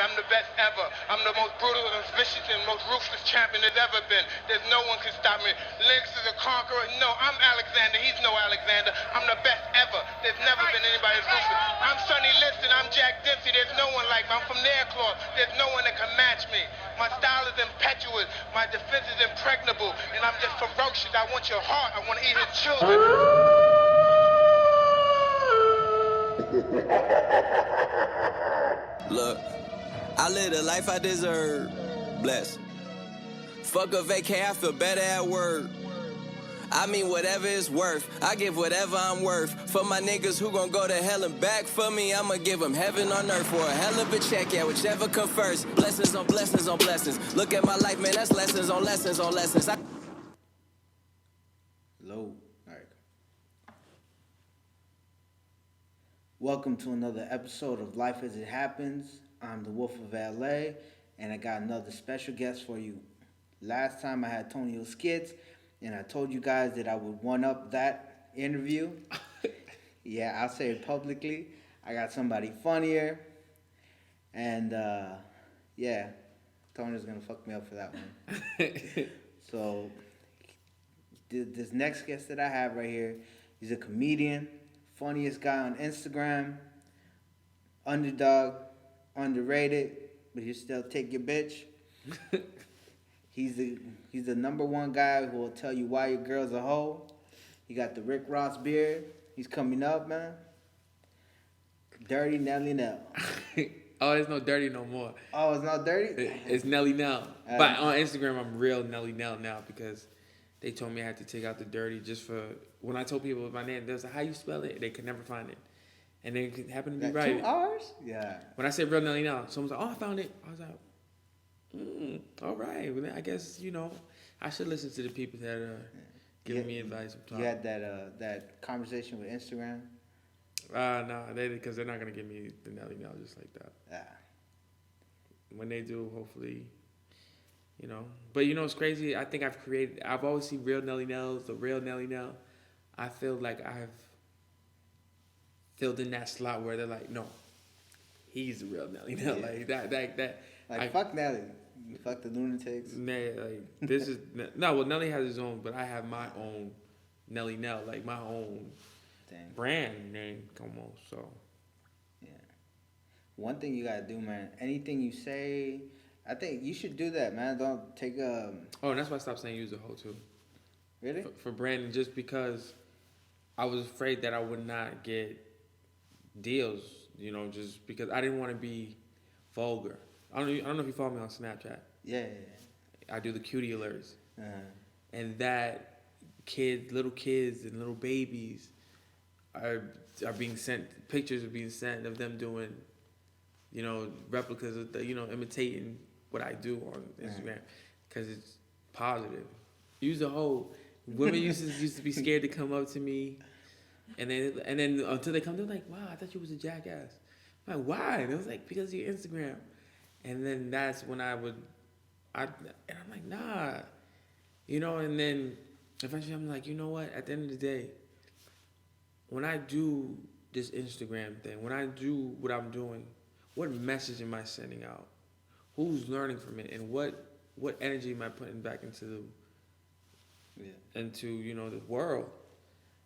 I'm the best ever. I'm the most brutal and vicious and most ruthless champion there's ever been. There's no one can stop me. Lynx is a conqueror. No, I'm Alexander. He's no Alexander. I'm the best ever. There's never been anybody as ruthless. I'm Sonny Liston. I'm Jack Dempsey. There's no one like me. I'm from Nairclaw. There's no one that can match me. My style is impetuous. My defense is impregnable. And I'm just ferocious. I want your heart. I want to eat his children. Look, I live the life I deserve. Bless. Fuck a vacay, I feel better at work. I mean whatever it's worth, I give whatever I'm worth. For my niggas who gon' go to hell and back for me, I'ma give them heaven on earth for a hell of a check, yeah, whichever come first. Blessings on blessings on blessings. Look at my life, man, that's lessons on lessons on lessons. Low. Alright. Welcome to another episode of Life as It Happens. I'm the Wolf of LA, and I got another special guest for you. Last time I had Tonio Skits, and I told you guys that I would one-up that interview. Yeah, I'll say it publicly. I got somebody funnier. And, yeah, Tonio's going to fuck me up for that one. So, this next guest that I have right here, he's a comedian, funniest guy on Instagram, underdog, underrated, but he'll still take your bitch. He's the number one guy who will tell you why your girl's a hoe. He got the Rick Ross beard. He's coming up, man. Dirty Nelly Nel. Oh, there's no dirty no more. Oh, it's not dirty? It's Nelly Nel. But on Instagram, I'm real Nelly Nel now because they told me I had to take out the dirty just for... When I told people my name, they was like, how you spell it? They could never find it. And then it happened to be right. 2 hours? Yeah. When I said real Nelly Nel, someone was like, oh, I found it. I was like... all right. Well, I guess, I should listen to the people that are giving me advice. You had that conversation with Instagram? No, because they're not going to give me the Nelly Nel just like that. Yeah. When they do, hopefully, But it's crazy? I think I've always seen real Nelly Nels, the real Nelly Nel. I feel like I've filled in that slot where they're like, no, he's the real Nelly Nel. Yeah. Like that. Fuck Nelly. Fuck the lunatics. This is no. Well, Nelly has his own, but I have my own Nelly Nel, like my own brand name. Come on, so yeah. One thing you gotta do, man. Anything you say, I think you should do that, man. Don't take a. Oh, and that's why I stopped saying use a hoe too. Really? For branding, just because I was afraid that I would not get deals. Just because I didn't want to be vulgar. I don't know if you follow me on Snapchat. Yeah. I do the cutie alerts. Uh-huh. And that little kids and little babies are being sent, pictures are being sent of them doing, replicas of imitating what I do on Instagram. Because it's positive. Use a hoe. Women used to be scared to come up to me. And then until they come, they're like, wow, I thought you was a jackass. I'm like, why? And it was like, because of your Instagram. And then that's when I'm like, nah, and then eventually I'm like, you know what? At the end of the day, when I do this Instagram thing, when I do what I'm doing, what message am I sending out? Who's learning from it? And what energy am I putting back into the world?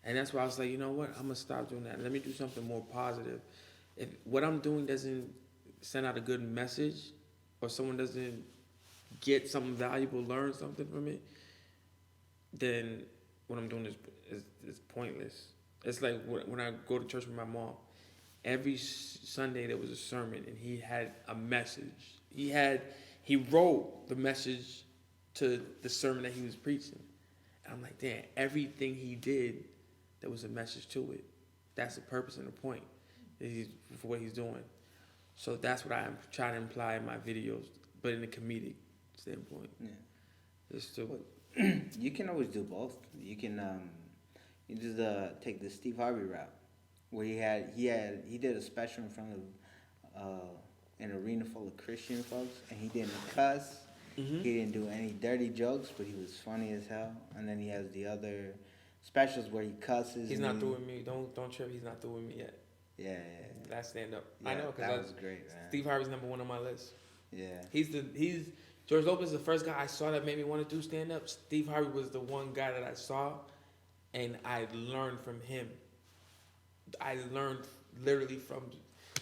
And that's why I was like, you know what? I'm going to stop doing that. Let me do something more positive. If what I'm doing doesn't send out a good message, or someone doesn't get something valuable, learn something from it, then what I'm doing is pointless. It's like when I go to church with my mom. Every Sunday there was a sermon, and he had a message. He wrote the message to the sermon that he was preaching. And I'm like, damn, everything he did, there was a message to it. That's the purpose and the point for what he's doing. So that's what I'm trying to imply in my videos, but in a comedic standpoint. Yeah. Just to, you can always do both. You can you just take the Steve Harvey route, where he did a special in front of an arena full of Christian folks, and he didn't cuss. Mm-hmm. He didn't do any dirty jokes, but he was funny as hell. And then he has the other specials where he cusses. He's not through with me. Don't trip. He's not through with me yet. Yeah. That stand up. Yeah, I know that because was great, man. Steve Harvey's number one on my list. Yeah. He's George Lopez is the first guy I saw that made me want to do stand up. Steve Harvey was the one guy that I saw, and I learned from him. I learned literally from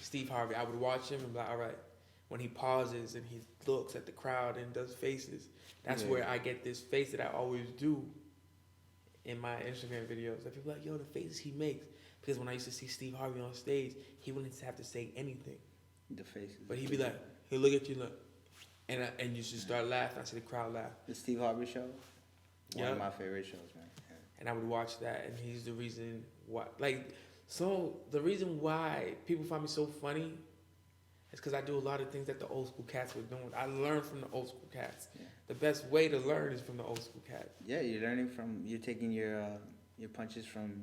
Steve Harvey. I would watch him and be like, all right, when he pauses and he looks at the crowd and does faces, that's where I get this face that I always do in my Instagram videos. That people are like, yo, the faces he makes. Because when I used to see Steve Harvey on stage, he wouldn't have to say anything. The faces. But he'd be like, he'll look at you, look. And you should start laughing. I see the crowd laugh. The Steve Harvey Show? One of my favorite shows, man. Yeah. And I would watch that, and he's the reason why. So the reason why people find me so funny is because I do a lot of things that the old school cats were doing. I learned from the old school cats. Yeah. The best way to learn is from the old school cats. Yeah, you're taking your punches from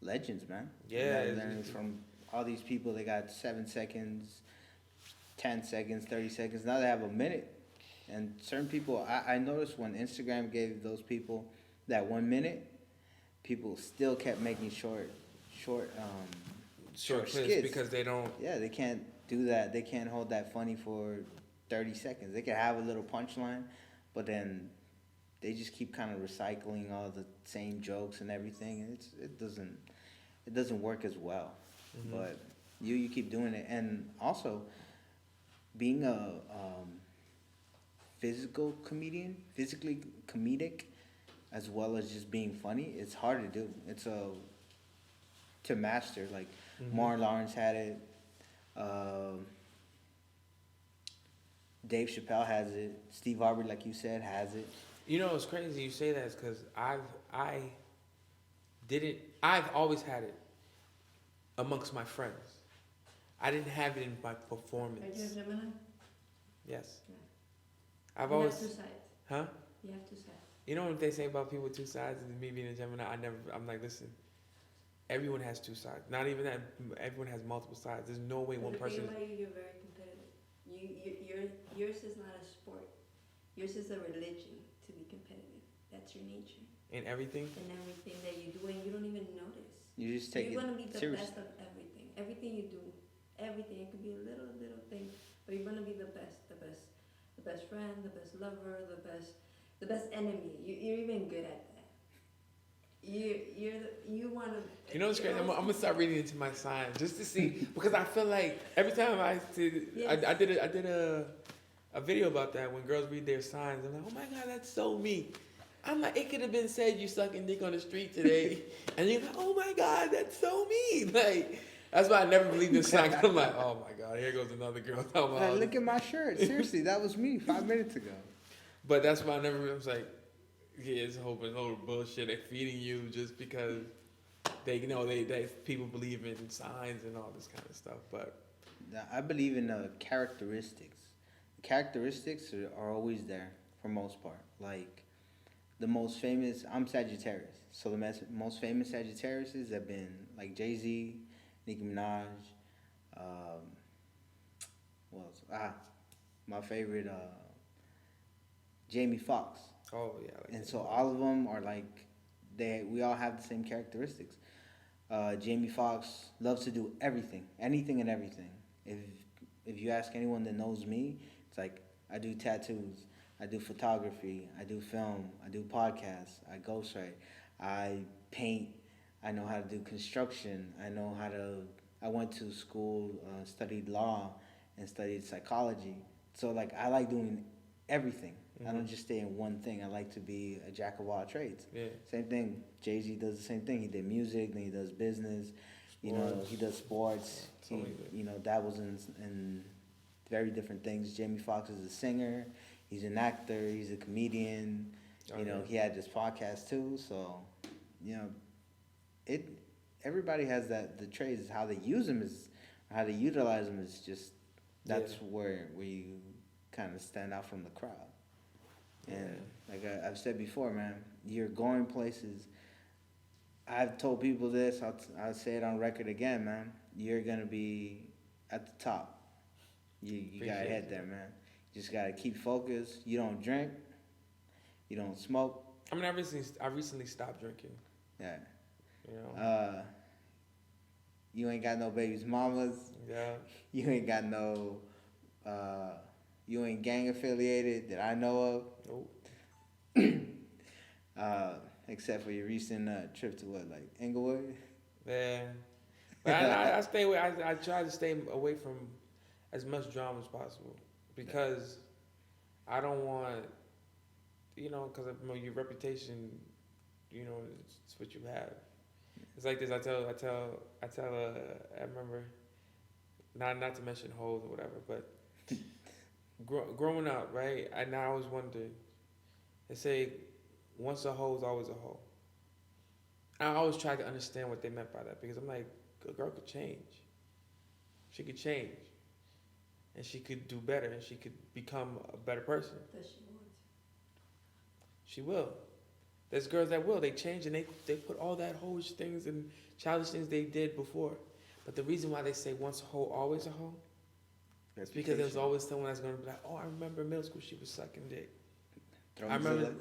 legends, man. Yeah. You're learning from all these people. They got 7 seconds, 10 seconds, 30 seconds. Now they have a minute. And certain people, I noticed when Instagram gave those people that 1 minute, people still kept making short clips skits because they don't. Yeah, they can't do that. They can't hold that funny for 30 seconds. They can have a little punchline, but then they just keep kind of recycling all the same jokes and everything. And it doesn't work as well. Mm-hmm. But you keep doing it, and also being a physically comedic, as well as just being funny, it's hard to do. It's to master. Like Martin Lawrence had it. Dave Chappelle has it. Steve Harvey, like you said, has it. You know, it's crazy you say that because I've always had it amongst my friends. I didn't have it in my performance. Are you a Gemini? Yes. Yeah. I've you always. have two sides. Huh? You have two sides. You know what they say about people with two sides, and me being a Gemini, I'm like, listen, everyone has two sides. Not even that, everyone has multiple sides. There's no way one person. The thing about you're very competitive. Yours is not a sport. Yours is a religion to be competitive. That's your nature. In everything? In everything that you do, and you don't even notice. You just take You're it gonna be the seriously. best of everything. Everything you do, everything. It could be a little thing, but you're gonna be the best friend, the best lover, the best enemy. You're even good at that. You want to. You know what's crazy? I'm gonna start reading into my sign just to see because I feel like every time I see, yes. I did a video about that when girls read their signs. I'm like, oh my god, that's so me. I'm like, it could have been said you sucking dick on the street today, and you're like, oh my god, that's so me. Like. That's why I never believed in signs. I'm like, oh my god, here goes another girl talking about. Look at my shirt. Seriously, that was me 5 minutes ago. But that's why I was like, yeah, it's a whole bunch of bullshit. They're feeding you just because they people believe in signs and all this kind of stuff. But I believe in characteristics. Characteristics are always there for most part. Like the most famous, I'm Sagittarius, so the most famous Sagittariuses have been like Jay-Z, Nicki Minaj, what else? My favorite, Jamie Foxx. Oh yeah. And so all of them are like, we all have the same characteristics. Jamie Foxx loves to do everything, anything and everything. If you ask anyone that knows me, it's like I do tattoos, I do photography, I do film, I do podcasts, I ghostwrite, I paint. I know how to do construction. I went to school, studied law, and studied psychology. So, like, I like doing everything. Mm-hmm. I don't just stay in one thing. I like to be a jack of all trades. Yeah. Same thing. Jay-Z does the same thing. He did music, then he does business. Sports. You know, he does sports. He dabbles in very different things. Jamie Foxx is a singer. He's an actor. He's a comedian. You know, he had this podcast, too. So, you know, everybody has the traits. How they use them how they utilize them is just that's where you kind of stand out from the crowd. And like I've said before, man, you're going places. I've told people this. I'll say it on record again, man. You're gonna be at the top. You gotta head there, man. You just gotta keep focused. You don't drink. You don't smoke. I mean, I recently stopped drinking. Yeah. You know. You ain't got no baby's mamas. Yeah. You ain't got no. You ain't gang affiliated that I know Nope. of. Except for your recent trip to what, like Inglewood? Yeah. But I stay away. I try to stay away from as much drama as possible because I don't want, because your reputation, it's what you have. It's like this. I remember, not to mention hoes or whatever, but growing up, right? I always wondered. They say, once a hoe is always a hoe. I always tried to understand what they meant by that because I'm like, a girl could change. She could change. And she could do better and she could become a better person. Does she want to? She will. There's girls that will. They change and they put all that hoish things and childish things they did before. But the reason why they say once a hoe, always a hoe, is because there's always someone that's going to be like, oh, I remember in middle school she was sucking dick. I remember.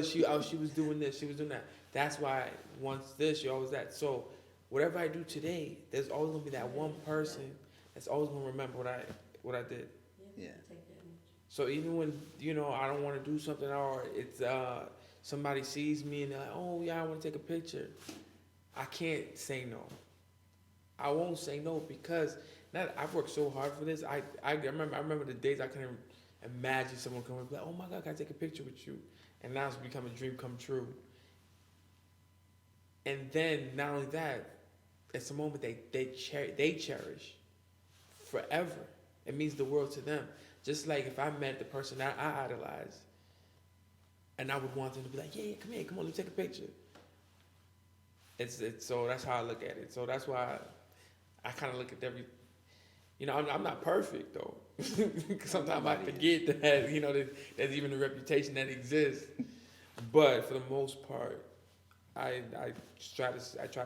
She was doing this. She was doing that. That's why once this, she always that. So whatever I do today, there's always gonna be that one person that's always gonna remember what I did. Yeah. So even when I don't want to do something or it's somebody sees me and they're like, oh yeah, I want to take a picture, I can't say no. I won't say no because I've worked so hard for this. I remember the days I couldn't imagine someone coming and be like, oh my God, can I take a picture with you? And now it's become a dream come true. And then not only that, it's a moment they cherish forever. It means the world to them. Just like if I met the person I idolize, and I would want them to be like, yeah, come on, let's take a picture. It's so that's how I look at it. So that's why I kind of look at every. I'm not perfect though. Sometimes I forget that there's even a reputation that exists. But for the most part, I try to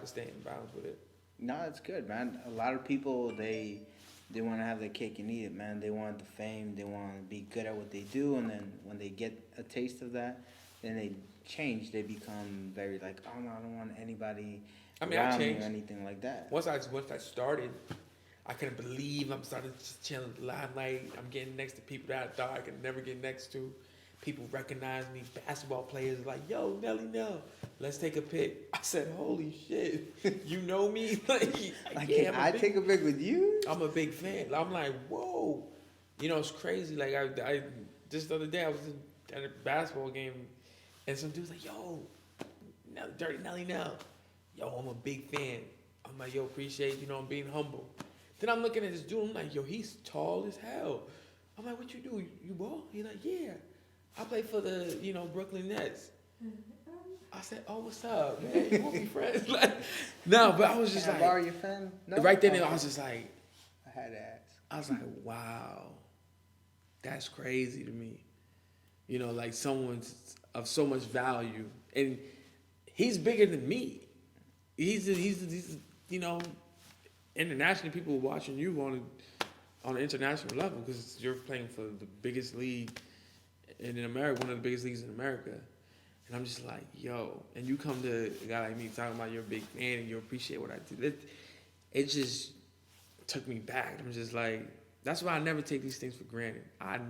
stay in balance with it. No, it's good, man. A lot of people they want to have their cake and eat it, man. They want the fame. They want to be good at what they do, and then when they get a taste of that, then they change. They become very like, oh no, I don't want anybody around me or anything like that. Once I started, I couldn't believe I'm starting to chill in the limelight. I'm getting next to people that I thought I could never get next to. People recognize me. Basketball players like, yo, Nelly Nel, let's take a pic. I said, holy shit, you know me? Can I take a pic with you? I'm a big fan. I'm like, whoa. It's crazy. Like, I just the other day, I was at a basketball game, and some dude's like, yo, Dirty Nelly Nel. Yo, I'm a big fan. I'm like, yo, appreciate, I'm being humble. Then I'm looking at this dude, I'm like, yo, he's tall as hell. I'm like, what you do? You ball? He's like, yeah. I play for the, Brooklyn Nets. I said, oh, what's up, man? You want to be friends? No, but I was just like. Borrow your pen? No? Right then, I was just like. I had to ask. I was like, wow. That's crazy to me. Like someone's of so much value. And he's bigger than me. He's internationally, people are watching you on an international level because you're playing for the biggest league in America, one of the biggest leagues in America. And I'm just like, yo, and you come to a guy like me talking about you're a big fan and you appreciate what I do. It just took me back. I'm just like, that's why I never take these things for granted. I'm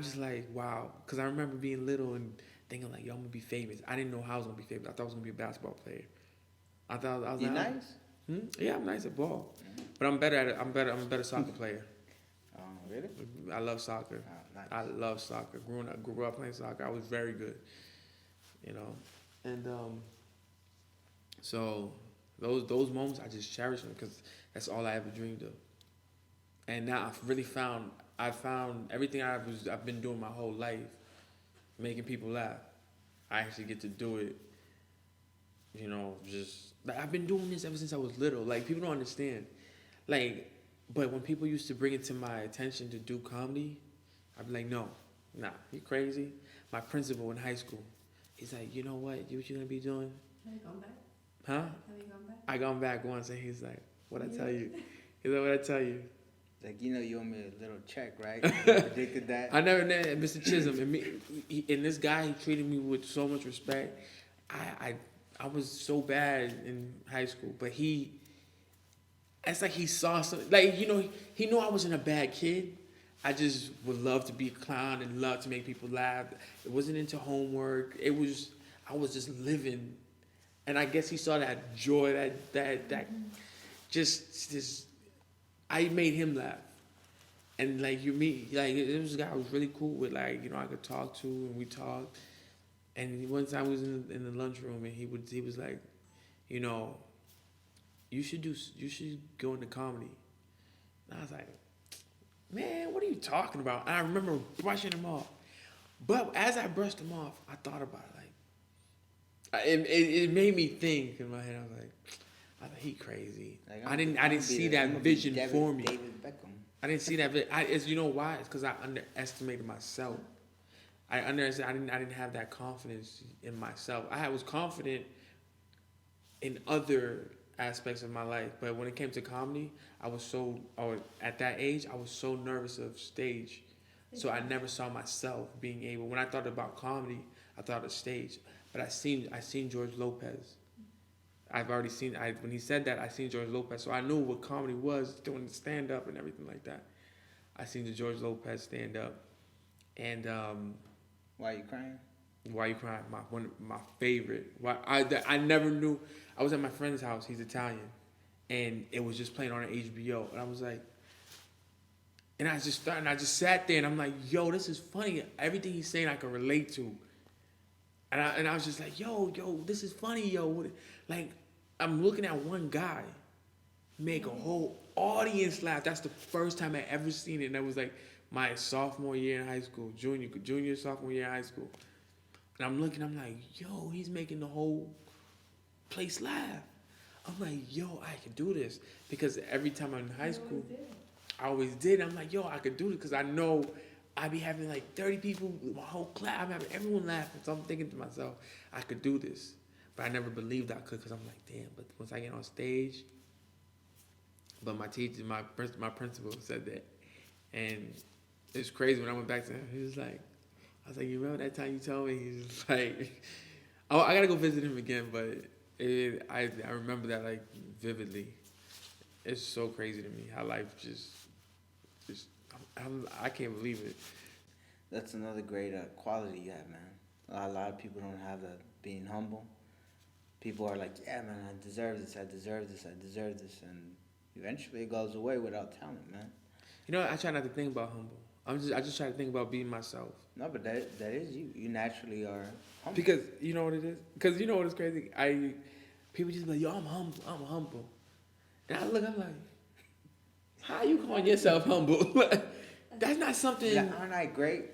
just like, wow. Because I remember being little and thinking like, yo, I'm going to be famous. I didn't know how I was going to be famous. I thought I was going to be a basketball player. I was you like, nice? Yeah, I'm nice at ball. But I'm better at it. I'm a better soccer player. Oh, really? I love soccer. Oh, nice. I love soccer. Grew up playing soccer. I was very good. And so those moments I just cherish them because that's all I ever dreamed of. And now I found everything I've been doing my whole life, making people laugh. I actually get to do it. Just like I've been doing this ever since I was little. Like people don't understand. But when people used to bring it to my attention to do comedy, I'd be like, nah, you crazy? My principal in high school, he's like, you know what you gonna be doing? Have you gone back? Huh? Have you gone back? I gone back once and he's like, what'd I tell you? He's like, what'd I tell you? Like, you owe me a little check, right? You predicted that. I never met Mr. Chisholm, and this guy, he treated me with so much respect. I was so bad in high school, but it's like he saw something. Like, you know, he knew I wasn't a bad kid. I just would love to be a clown and love to make people laugh. It wasn't into homework. I was just living. And I guess he saw that joy, that just, I made him laugh. And like it was a guy I was really cool with, like, you know, I could talk to, and we talked. And one time we was in the lunchroom, and he was like, you know, you should go into comedy. And I was like, man, what are you talking about? And I remember brushing him off. But as I brushed him off, I thought about it. Like, it made me think in my head. I was like, he crazy. Like, I didn't see that vision for me. David Beckham. I didn't see that vision. You know why? It's because I underestimated myself. I didn't have that confidence in myself. I was confident in other aspects of my life, but when it came to comedy, at that age, I was so nervous of stage, so I never saw myself being able. When I thought about comedy, I thought of stage, but I seen George Lopez. When he said that, I seen George Lopez, so I knew what comedy was, doing stand up and everything like that. I seen the George Lopez stand up, and Why Are You Crying? Why You Crying? My favorite. I never knew. I was at my friend's house. He's Italian, and it was just playing on HBO. And I was like, and I just sat there, and I'm like, yo, this is funny. Everything he's saying, I can relate to. And I was just like, yo, this is funny, yo. Like, I'm looking at one guy make a whole audience laugh. That's the first time I ever seen it, and that was like my sophomore year in high school, junior, sophomore year in high school. And I'm like, yo, he's making the whole place laugh. I'm like, yo, I can do this. Because every time I'm in high school, I always did. I'm like, yo, I could do this. Because I know I be having like 30 people, my whole class, I'm having everyone laughing. So I'm thinking to myself, I could do this. But I never believed I could, because I'm like, damn, but once I get on stage, but my teacher, my principal said that. And it's crazy when I went back to him, he was like, I was like, you remember that time you told me? He was like, oh, I gotta go visit him again, but I remember that like vividly. It's so crazy to me how life just I can't believe it. That's another great quality you have, man. A lot of people don't have that, being humble. People are like, yeah, man, I deserve this, and eventually it goes away without talent, man. You know, I try not to think about humble. I just try to think about being myself. No, but that is you. You naturally are humble. Because you know what it is? Because you know what is crazy? People just be like, yo, I'm humble. And I look, I'm like, how you calling yourself humble? That's not something. Yeah, aren't I great?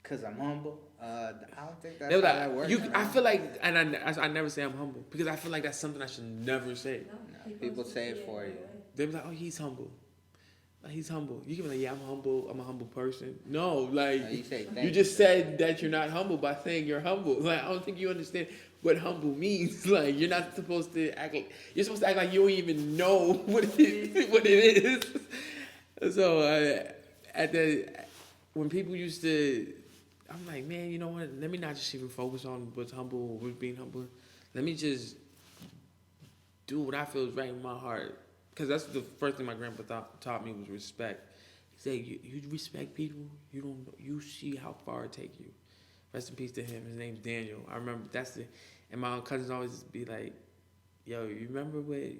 Because I'm humble. I don't think that's how like, that works. I feel like, and I never say I'm humble, because I feel like that's something I should never say. No, people say it for you. They be like, oh, he's humble. He's humble. You can be like, yeah, I'm humble. I'm a humble person. No, like, no, you just said that you're not humble by saying you're humble. Like, I don't think you understand what humble means. Like, you're not supposed to act like, you're supposed to act like you don't even know what it is. So, when people used to, I'm like, man, you know what? Let me not just even focus on what's humble or what's being humble. Let me just do what I feel is right in my heart. Because that's the first thing my grandpa taught me was respect. He said, you respect people, you see how far it take you. Rest in peace to him. His name's Daniel. I remember and my cousins always be like, yo, you remember where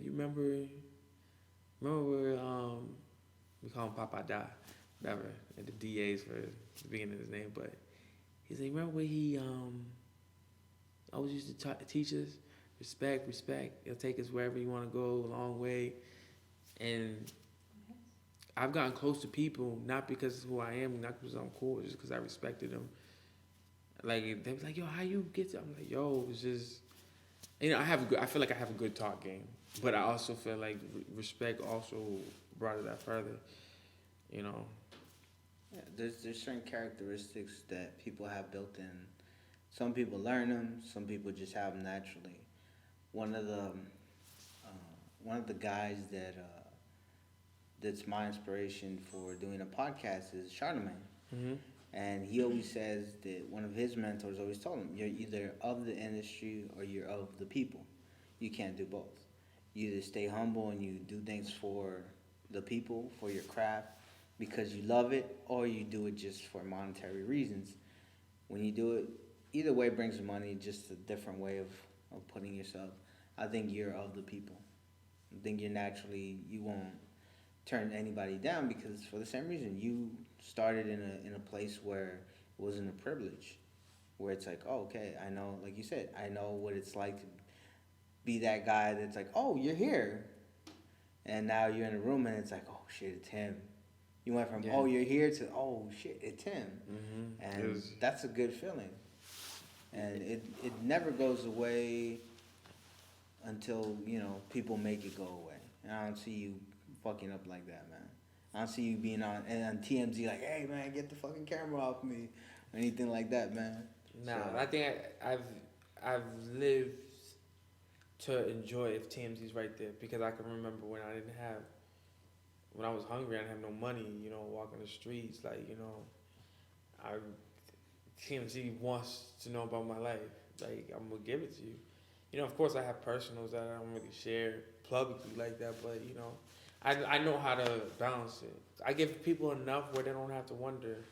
we call him Papa Da, whatever, at the DAs for the beginning of his name, but he said, remember where he always used to teach us? Respect. It'll take us wherever you want to go, a long way. And I've gotten close to people, not because of who I am, not because I'm cool, just because I respected them. Like, they was like, yo, how you get to? I'm like, yo, it's just, you know, I feel like I have a good talk game, but I also feel like respect also brought it that further, you know. Yeah, there's certain characteristics that people have built in. Some people learn them, some people just have them naturally. One of the guys that's my inspiration for doing a podcast is Charlemagne. Mm-hmm. And he always says that one of his mentors always told him, you're either of the industry or you're of the people. You can't do both. You either stay humble and you do things for the people, for your craft, because you love it, or you do it just for monetary reasons. When you do it, either way brings money, just a different way of putting yourself. I think you're of the people. I think you won't turn anybody down, because for the same reason, you started in a place where it wasn't a privilege, where it's like, oh, okay, I know, like you said, I know what it's like to be that guy that's like, oh, you're here. And now you're in a room and it's like, oh, shit, it's him. You went from, oh, you're here to, oh, shit, it's him. Mm-hmm. And that's a good feeling. And it never goes away until, people make it go away. And I don't see you fucking up like that, man. I don't see you being on TMZ like, hey, man, get the fucking camera off me, or anything like that, man. Nah, so, I think I've lived to enjoy if TMZ's right there, because I can remember when I was hungry, I didn't have no money, walking the streets, TMZ wants to know about my life, I'm gonna give it to you. Of course I have personals that I don't really share publicly like that, but I know how to balance it. I give people enough where they don't have to wonder,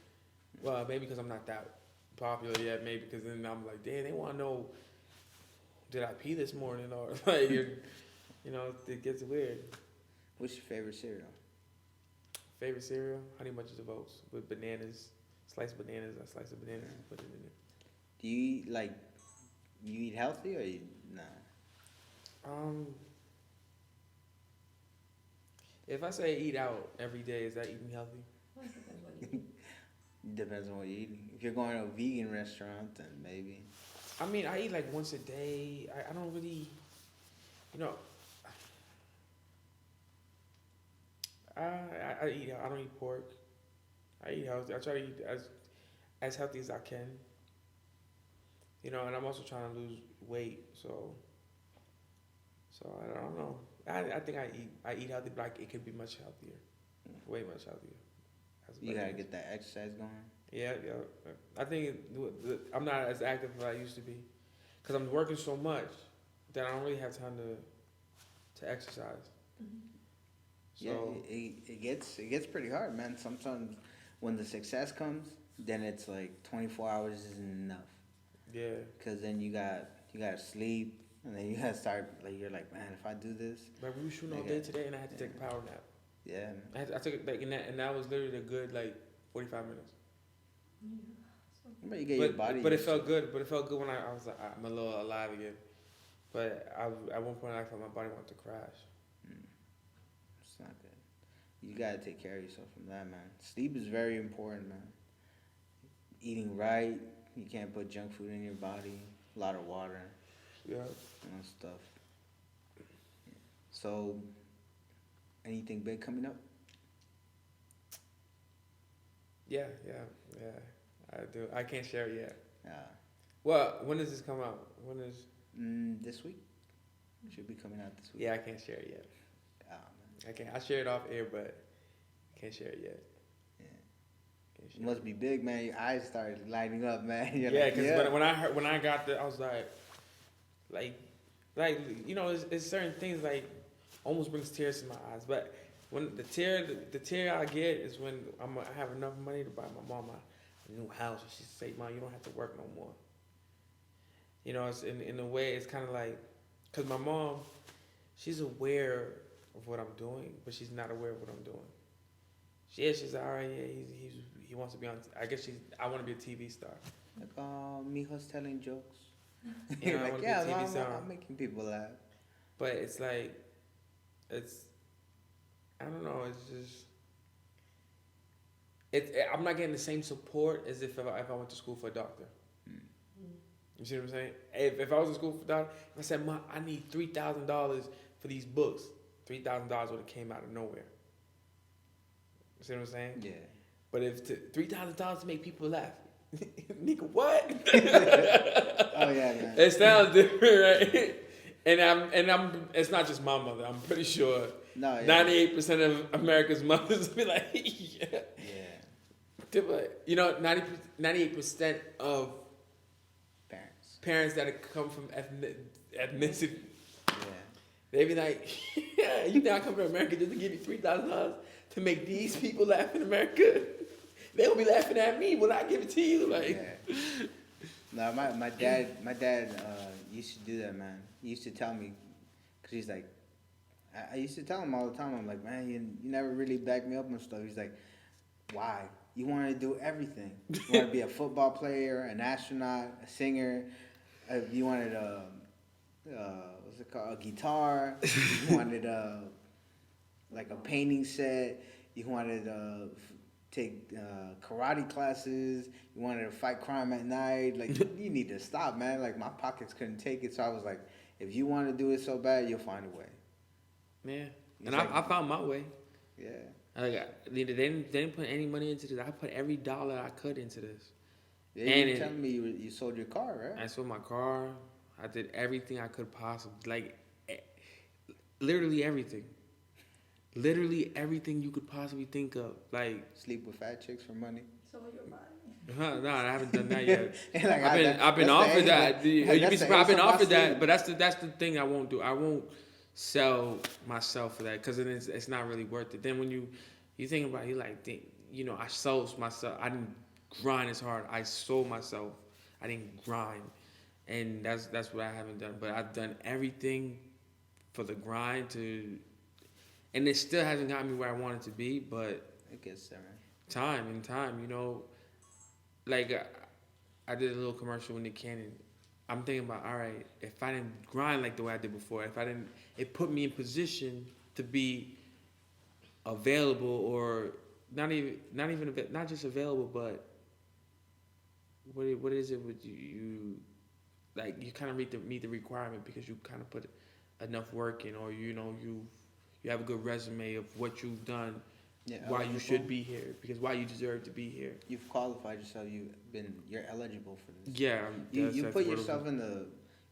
well, maybe because I'm not that popular yet, maybe because then I'm like, damn, they want to know, did I pee this morning, or it gets weird. What's your favorite cereal? Favorite cereal? Honey Bunches of Oats with bananas, sliced bananas. I slice a banana and put it in it. Do you eat healthy or nah? If I say eat out every day, is that eating healthy? Depends on what you're eating. If you're going to a vegan restaurant, then maybe. I mean, I eat once a day. I don't really, I eat. I don't eat pork. I eat healthy. I try to eat as healthy as I can. And I'm also trying to lose weight. So I don't know. I think I eat healthy, but it could be much healthier, way much healthier. You gotta get that exercise going. Yeah. I think I'm not as active as I used to be, because I'm working so much that I don't really have time to exercise. Mm-hmm. So it gets pretty hard, man. Sometimes when the success comes, then it's like 24 hours isn't enough. Yeah. Because then you gotta sleep. And then you gotta start, you're like, man, if I do this. Like, we were shooting all day today, and I had to take a power nap. Yeah. I took it, and that was literally a good, 45 minutes. But you get your body. But it felt good. But it felt good when I was like, I'm a little alive again. But at one point, I felt my body wanted to crash. It's not good. You gotta take care of yourself from that, man. Sleep is very important, man. Eating right. You can't put junk food in your body. A lot of water. Yeah. Stuff. So, anything big coming up? Yeah. I do. I can't share it yet. Yeah. Well, when does this come out? When is? This week. Should be coming out this week. Yeah, I can't share it yet. Man. I can't. I share it off air, but I can't share it yet. It must be big, man. Your eyes started lighting up, man. Yeah, because when I got there, I was like, it's certain things almost brings tears to my eyes. But when the tear I get is when I have enough money to buy my mom a new house, and she say, "Mom, you don't have to work no more." It's in a way, it's kind of because my mom, she's aware of what I'm doing, but she's not aware of what I'm doing. She's like, all right, yeah, he wants to be on. I guess I want to be a TV star. Like, mijo's telling jokes. I want to be a TV star. I'm making people laugh. But it's I don't know. It's just, I'm not getting the same support as if I went to school for a doctor. You see what I'm saying? If I was in school for a doctor, if I said, Mom, I need $3,000 for these books, $3,000 would have came out of nowhere. You see what I'm saying? Yeah. But if $3,000 to make people laugh, nigga, what? Oh yeah, man. It sounds different, right? And I'm. It's not just my mother. I'm pretty sure. 98% of America's mothers be like, yeah. You know, 98% of Parents. that come from ethnicity, Yeah. they be like, yeah, you think I come to America just to give you $3,000 to make these people laugh in America? They'll be laughing at me when I give it to you. Like, Yeah. No, my dad used to do that, man. He used to tell me, cause he's like, I used to tell him all the time. I'm like, man, you never really back me up on stuff. He's like, why? You want to do everything. You want to be a football player, an astronaut, a singer. You wanted what's it called? A guitar. You wanted like a painting set. You wanted take karate classes. You wanted to fight crime at night. Like, you need to stop, man. Like, my pockets couldn't take it, so I was like, if you want to do it so bad, you'll find a way. Yeah, He's and like, I found my way. Yeah. They didn't put any money into this. I put every dollar I could into this. Yeah, and you were telling me you sold your car, right? I sold my car. I did everything I could possibly, like, literally everything. Literally everything you could possibly think of. Like, Sleep with fat chicks for money. So your body. no, I haven't done that yet. Like, I've been offered that. You'd be surprised. I've been offered that, sleep. but that's the thing I won't do. I won't sell myself for that because it's not really worth it. Then when you think about it, you like, you know, I sold myself. I didn't grind as hard. I sold myself. I didn't grind, and that's what I haven't done. But I've done everything for the grind to, and it still hasn't gotten me where I wanted to be. But it gets there, man. Time, you know, like I did a little commercial with Nick Cannon. I'm thinking about, all right, if I didn't grind like the way I did before, it put me in position to be available, or not just available, but what is it with you like you kind of meet the requirement because you kind of put enough work in, or you have a good resume of what you've done. Yeah, why you should be here, because why you deserve to be here. You've qualified yourself. You're eligible for this. Yeah, you put yourself in the.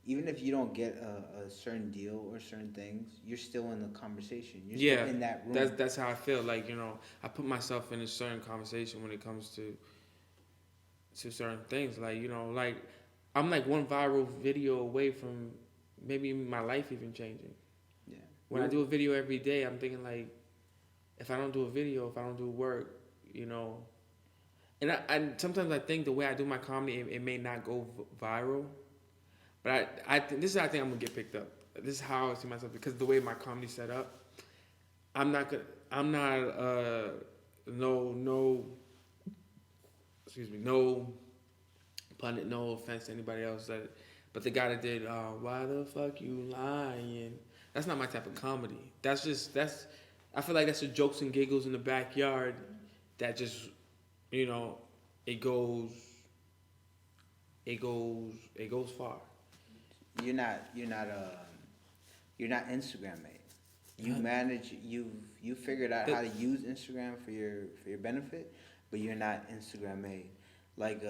Even if you don't get a certain deal or certain things, you're still in the conversation. You're still in that room. That's how I feel. Like, you know, I put myself in a certain conversation when it comes to certain things. Like, you know, like I'm like one viral video away from maybe my life even changing. Yeah. When I do a video every day, I'm thinking like, if I don't do a video, if I don't do work, you know, and I sometimes I think the way I do my comedy, it may not go viral, but I think this is how I think I'm gonna get picked up. This is how I see myself, because the way my comedy's set up, no pun, no offense to anybody else but the guy that did why the fuck you lying? That's not my type of comedy. I feel like that's the jokes and giggles in the backyard that just, you know, it goes far. You're not Instagram mate. You manage. You figured out how to use Instagram for your benefit, but you're not Instagram made. Like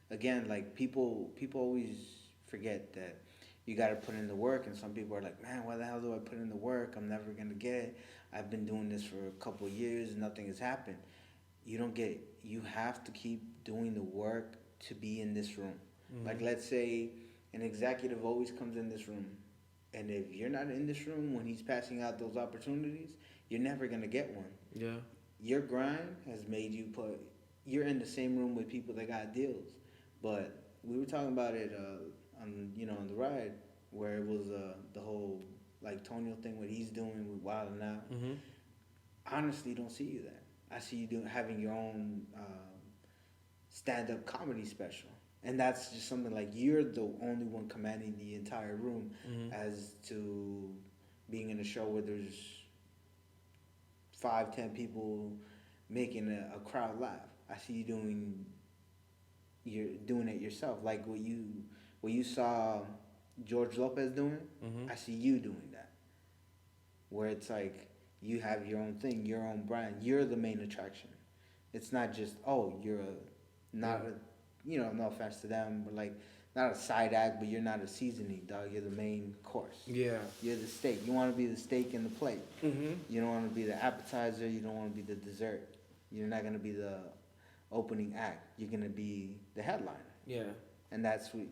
again, like people always forget that you got to put in the work, and some people are like, man, why the hell do I put in the work? I'm never going to get it. I've been doing this for a couple of years and nothing has happened. You don't get it. You have to keep doing the work to be in this room. Mm-hmm. Like, let's say an executive always comes in this room, and if you're not in this room when he's passing out those opportunities, you're never going to get one. Yeah. Your grind has made you're in the same room with people that got deals. But we were talking about it on the ride, where it was the whole like Tonio thing, what he's doing with Wild 'N Out. Mm-hmm. Honestly, don't see you there. I see you having your own stand-up comedy special, and that's just something like you're the only one commanding the entire room, mm-hmm. as to being in a show where there's 5-10 people making a crowd laugh. I see you're doing it yourself, like what you saw George Lopez doing. Mm-hmm. I see you doing that, where it's like you have your own thing, your own brand. You're the main attraction. It's not just no offense to them, but like not a side act, but you're not a seasoning, dog. You're the main course. Yeah. You're the steak. You want to be the steak in the plate. Mm-hmm. You don't want to be the appetizer. You don't want to be the dessert. You're not gonna be the opening act. You're gonna be the headliner. Yeah. And that's what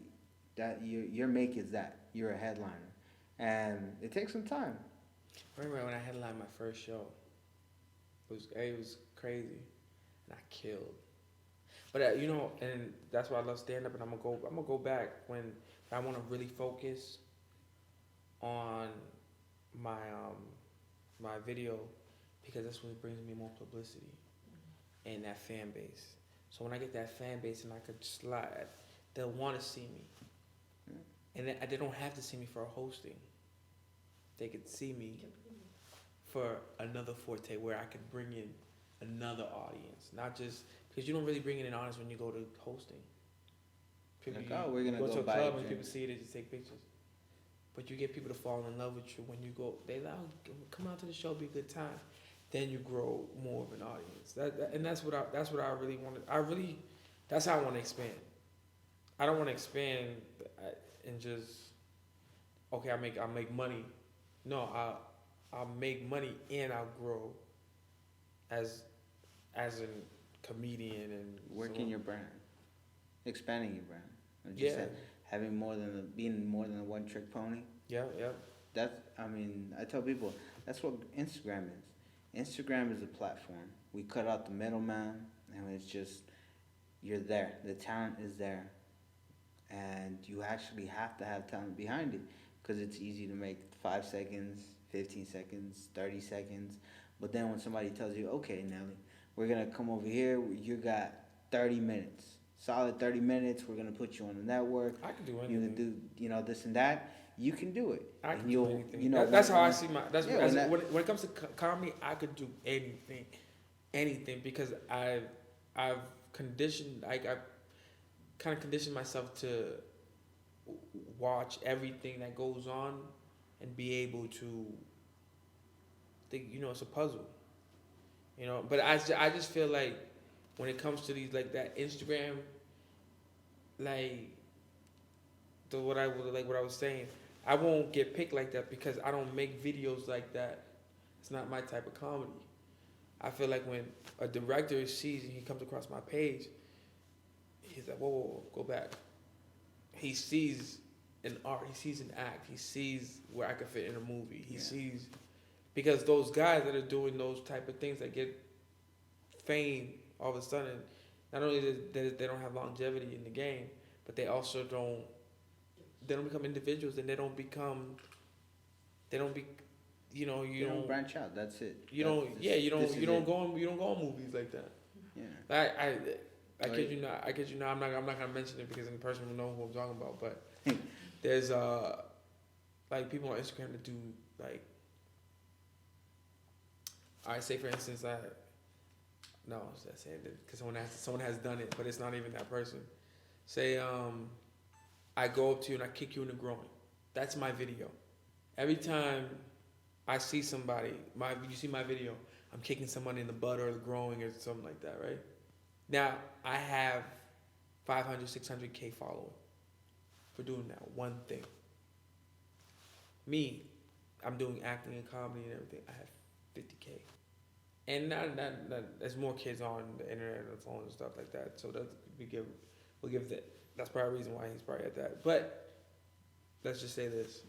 that your make is that you're a headliner, and it takes some time. I remember when I headlined my first show. It was crazy, and I killed. But you know, and that's why I love stand up. And I'm gonna go back when I want to really focus on my my video, because that's what brings me more publicity and that fan base. So when I get that fan base and I could slide, they'll want to see me, and they don't have to see me for a hosting. They could see me for another forte where I could bring in another audience, not just because you don't really bring in an audience when you go to hosting. People, Like, oh, we're gonna go to a buy club a and drink. people see it, they just take pictures. But you get people to fall in love with you when you go. They like, oh, come out to the show, be a good time. Then you grow more of an audience. And that's what I really wanted. That's how I want to expand. I don't want to expand and just okay. I'll make money. No, I'll make money and I'll grow as a comedian and Working your brand, expanding your brand. Like Yeah. you said, having being more than a one trick pony. Yeah. I tell people that's what Instagram is. Instagram is a platform. We cut out the middleman, and it's just you're there. The talent is there, and you actually have to have talent behind it, because it's easy to make 5 seconds, 15 seconds, 30 seconds. But then when somebody tells you, okay, Nelly, we're gonna come over here. You got 30 minutes, solid 30 minutes. We're gonna put you on the network. I can do You anything. can do, this and that. You can do it. I And can do you'll- anything. You know, That's how I when- see my. Yeah, When it comes to comedy, I could do anything because I've conditioned. I've kind of conditioned myself to watch everything that goes on and be able to think. You know, it's a puzzle. You know, but I just feel like when it comes to these like that Instagram, like what I was saying. I won't get picked like that because I don't make videos like that. It's not my type of comedy. I feel like when a director sees and he comes across my page, he's like, whoa, go back. He sees an art, he sees an act, he sees where I could fit in a movie. He sees, because those guys that are doing those type of things that get fame all of a sudden, not only that they don't have longevity in the game, but they also don't become individuals, and they don't be, you don't branch out. That's it. You don't go on movies like that. Yeah. I kid you not. I'm not gonna mention it because the person will know who I'm talking about. But there's like people on Instagram that do like, I say for instance because someone has done it, but it's not even that person. Say I go up to you and I kick you in the groin. That's my video. Every time I see somebody, you see my video, I'm kicking somebody in the butt or the groin or something like that, right? Now, I have 500, 600K following for doing that one thing. Me, I'm doing acting and comedy and everything. I have 50K. And there's more kids on the internet and the phone and stuff like that. So we'll give that. That's probably the reason why he's probably at that. But let's just say this.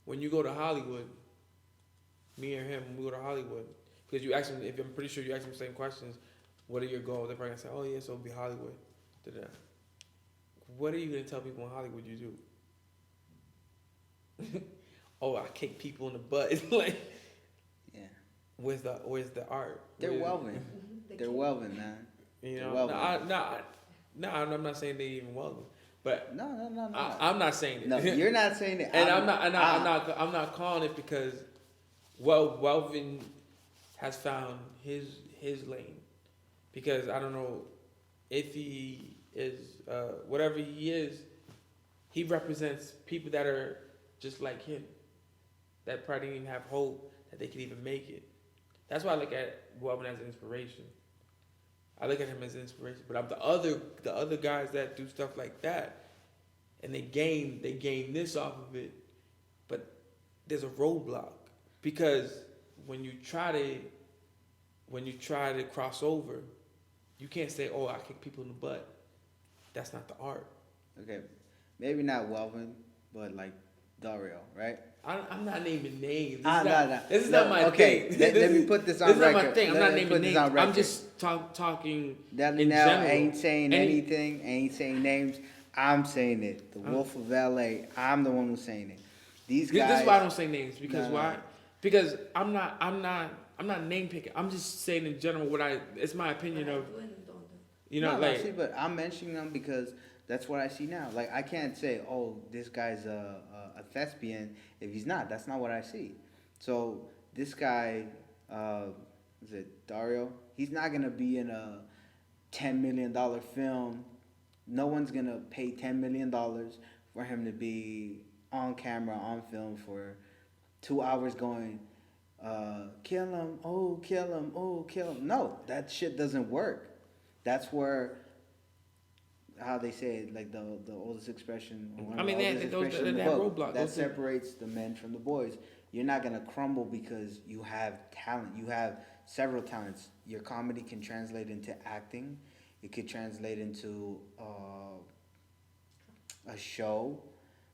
When you go to Hollywood, me or him, when we go to Hollywood, because you ask them, I'm pretty sure you ask them the same questions, what are your goals? They're probably going to say, oh yeah, so it'll be Hollywood. Da-da. What are you going to tell people in Hollywood you do? Oh, I kick people in the butt. Like, yeah. Where's the art? They're welding. They're welding, man. You know, I'm not saying they even welding, but no. I'm not saying it. No, you're not saying it. And I'm not calling it because Welvin has found his lane, because I don't know if he is whatever he is, he represents people that are just like him, that probably didn't even have hope that they could even make it. That's why I look at Welvin as an inspiration. I look at him as an inspiration, but I'm the other guys that do stuff like that, and they gain this off of it, but there's a roadblock, because when you try to when you try to cross over, you can't say, "Oh, I kick people in the butt." That's not the art. Okay, maybe not Welvin, but like Dario, right? I'm not naming names. No. This is not my okay, thing. let me put this on This is record. not my thing. I'm not naming names. I'm record. just talking Nelly in Nel general. ain't saying anything, ain't saying names. I'm saying it. The Wolf of LA. I'm the one who's saying it. These guys. This is why I don't say names because No. why? Because I'm not name picking. I'm just saying in general it's my opinion of, you know, No, see, but I'm mentioning them because that's what I see now. Like, I can't say, oh, this guy's a thespian if he's not. That's not what I see. So this guy, is it Dario? He's not gonna be in a $10 million film. No one's gonna pay $10 million for him to be on camera, on film for 2 hours going, kill him, oh, kill him, oh, kill him. No, that shit doesn't work. That's where, how they say it, like the oldest expression. I mean, they have roadblocks. That separates the men from the boys. You're not gonna crumble because you have talent. You have several talents. Your comedy can translate into acting. It could translate into a show.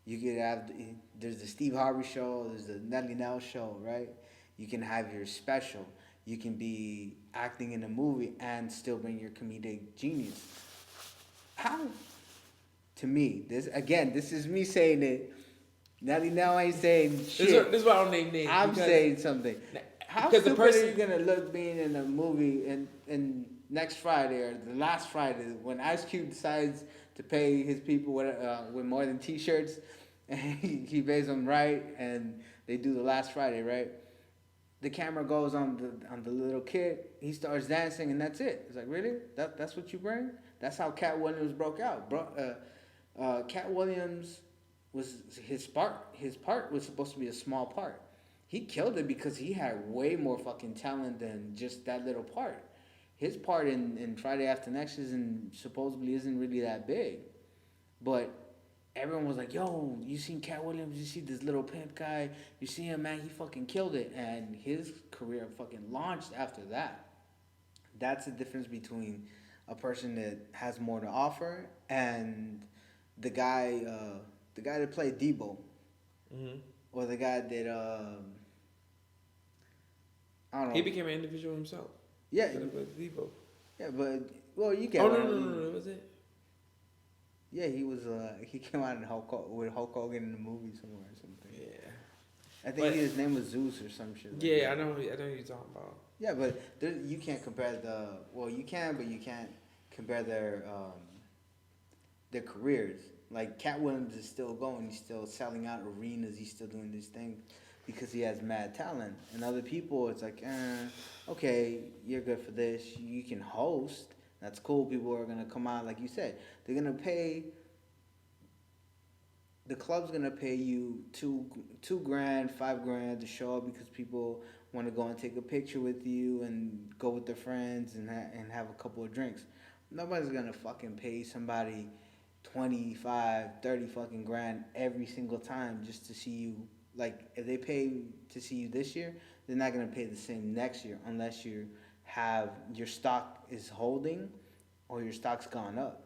You could have, there's the Steve Harvey show. There's the Nelly Nel show, right? You can have your special. You can be acting in a movie and still bring your comedic genius. How? To me, this is me saying it. Nelly Nel ain't saying shit. This is why I don't name names. I'm saying something. How because stupid the person are you gonna look being in a movie in next Friday or the last Friday when Ice Cube decides to pay his people with more than T-shirts, and he pays them right, and they do the last Friday, right? The camera goes on the little kid. He starts dancing, and that's it. It's like, really? That's what you bring? That's how Cat Williams broke out. Cat Williams was his part was supposed to be a small part. He killed it because he had way more fucking talent than just that little part. His part in Friday After Next supposedly isn't really that big, but everyone was like, yo, you seen Cat Williams? You see this little pimp guy? You see him, man? He fucking killed it. And his career fucking launched after that. That's the difference between a person that has more to offer and the guy that played Debo. Mm-hmm. Or the guy that, I don't know. He became an individual himself. Yeah. Debo. Yeah, but, well, you get Oh, no, was it? Yeah, he was. He came out with Hulk Hogan in the movie somewhere or something. Yeah, I think his name was Zeus or some shit. Like yeah, that. I know what you're talking about. Yeah, but you can't compare you can, but you can't compare their careers. Like Cat Williams is still going. He's still selling out arenas. He's still doing this thing because he has mad talent. And other people, it's like, okay, you're good for this. You can host. That's cool. People are gonna come out, like you said. They're gonna pay. The club's gonna pay you $2,000, $5,000 to show up because people want to go and take a picture with you and go with their friends and have a couple of drinks. Nobody's gonna fucking pay somebody 25, 30 fucking grand every single time just to see you. Like if they pay to see you this year, they're not gonna pay the same next year unless you have your stock is holding or your stock's gone up.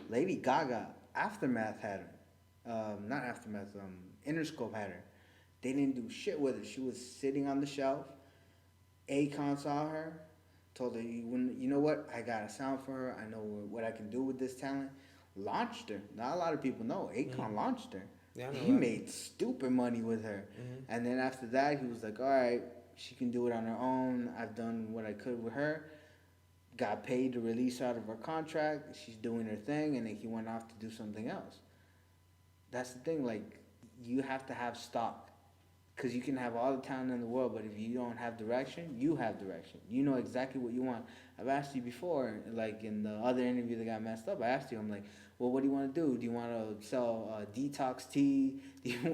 Lady Gaga, Aftermath had her. Not Aftermath, Interscope had her. They didn't do shit with her. She was sitting on the shelf. Akon saw her, told her, you know what, I got a sound for her. I know what I can do with this talent. Launched her. Not a lot of people know. Akon launched her. Yeah, he made stupid money with her. Mm-hmm. And then after that, he was like, all right, she can do it on her own. I've done what I could with her. Got paid to release her out of her contract. She's doing her thing, and then he went off to do something else. That's the thing. Like, you have to have stock. Because you can have all the talent in the world, but if you don't have direction, you have direction. You know exactly what you want. I've asked you before, like in the other interview that got messed up, I asked you, I'm like, well, what do you want to do? Do you want to sell detox tea?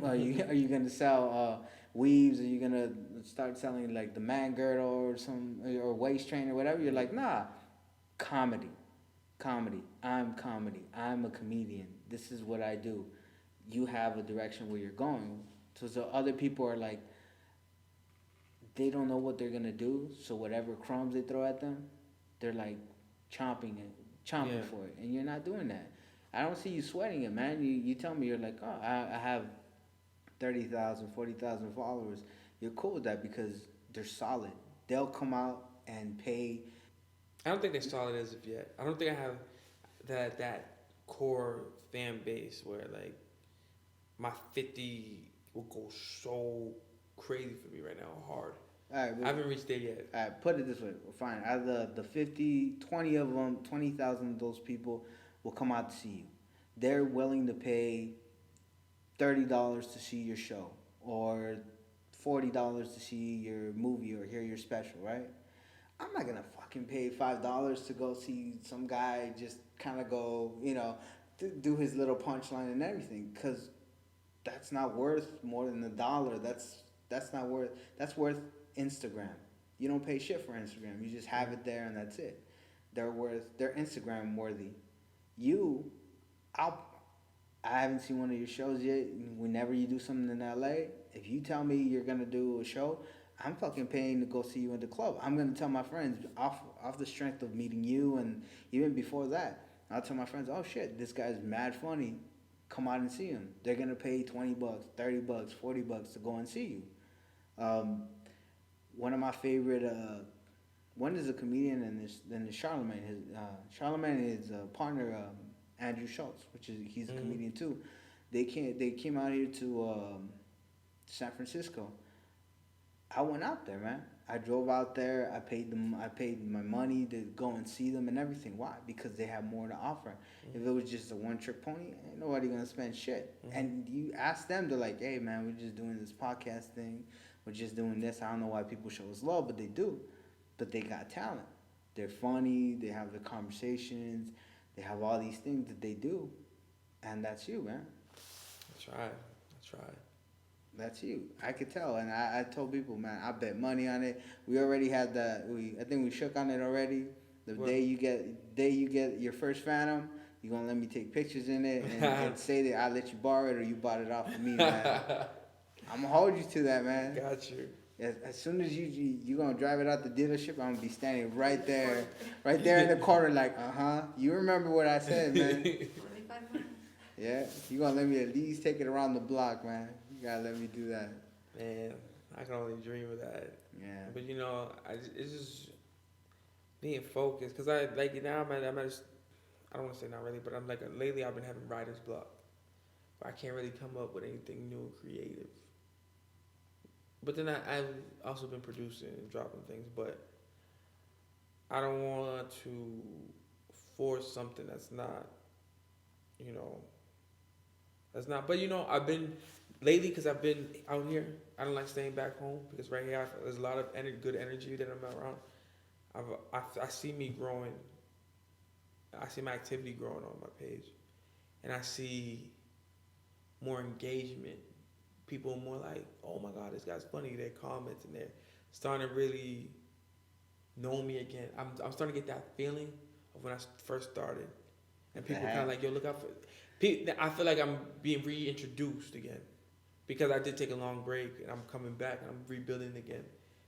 Are you going to sell weaves? Are you going to start selling like the man girdle or waist train or whatever? You're like, nah, comedy. I'm comedy. I'm a comedian. This is what I do. You have a direction where you're going. So other people are like they don't know what they're gonna do. So whatever crumbs they throw at them, they're like chomping Yeah. for it, and you're not doing that. I don't see you sweating it, man. You tell me you're like, oh, I have 30,000, 40,000 followers. You're cool with that because they're solid. They'll come out and pay. I don't think they're solid as of yet. I don't think I have that core fan base where like my 50 will go so crazy for me right now, hard. All right, I haven't reached there yet. all right, put it this way. Fine. Out of the 50, 20 of them, 20,000 of those people will come out to see you. They're willing to pay $30 to see your show or $40 to see your movie or hear your special, right? I'm not gonna fucking pay $5 to go see some guy just kind of go, do his little punchline and everything, because that's not worth more than $1. That's not worth. That's worth Instagram. You don't pay shit for Instagram. You just have it there and that's it. They're Instagram worthy. I haven't seen one of your shows yet. Whenever you do something in LA, if you tell me you're gonna do a show, I'm fucking paying to go see you in the club. I'm gonna tell my friends off the strength of meeting you, and even before that, I'll tell my friends, oh shit, this guy's mad funny. Come out and see him. They're gonna pay $20, $30, $40 to go and see you. One of my favorite, one is a comedian and then there's Charlemagne. Charlemagne is a partner, Andrew Schultz, he's a comedian too. They came out here to San Francisco. I went out there, man. I drove out there. I paid my money to go and see them and everything. Why? Because they have more to offer. If it was just a one-trick pony, ain't nobody gonna spend shit. And you ask them, they're like, "Hey, man, we're just doing this podcast thing. We're just doing this. I don't know why people show us love, but they do. But they got talent. They're funny. They have the conversations. They have all these things that they do, and that's you, man. That's right. That's you. I could tell, and I told people, man, I bet money on it. We already had that. I think we shook on it already. The day you get your first Phantom, you're gonna let me take pictures in it and say that I let you borrow it or you bought it off of me, man. I'm gonna hold you to that, man. Got you. As soon as you gonna drive it out the dealership, I'm gonna be standing right there in the corner, like, you remember what I said, man. Yeah, you gonna let me at least take it around the block, man. You gotta let me do that. Man, I can only dream of that. Yeah. But it's just being focused, cause I like now I'm at I don't want to say not really, but I'm like lately I've been having writer's block, where I can't really come up with anything new and creative. But then I've also been producing and dropping things, but I don't want to force something that's not, but I've been, lately, because I've been out here, I don't like staying back home, because right here there's a lot of good energy that I'm around. I see me growing, I see my activity growing on my page, and I see more engagement. People more like, oh my God, this guy's funny. They're commenting, they're starting to really know me again. I'm starting to get that feeling of when I first started, and people kind of like, yo, look out for. I feel like I'm being reintroduced again, because I did take a long break and I'm coming back and I'm rebuilding again,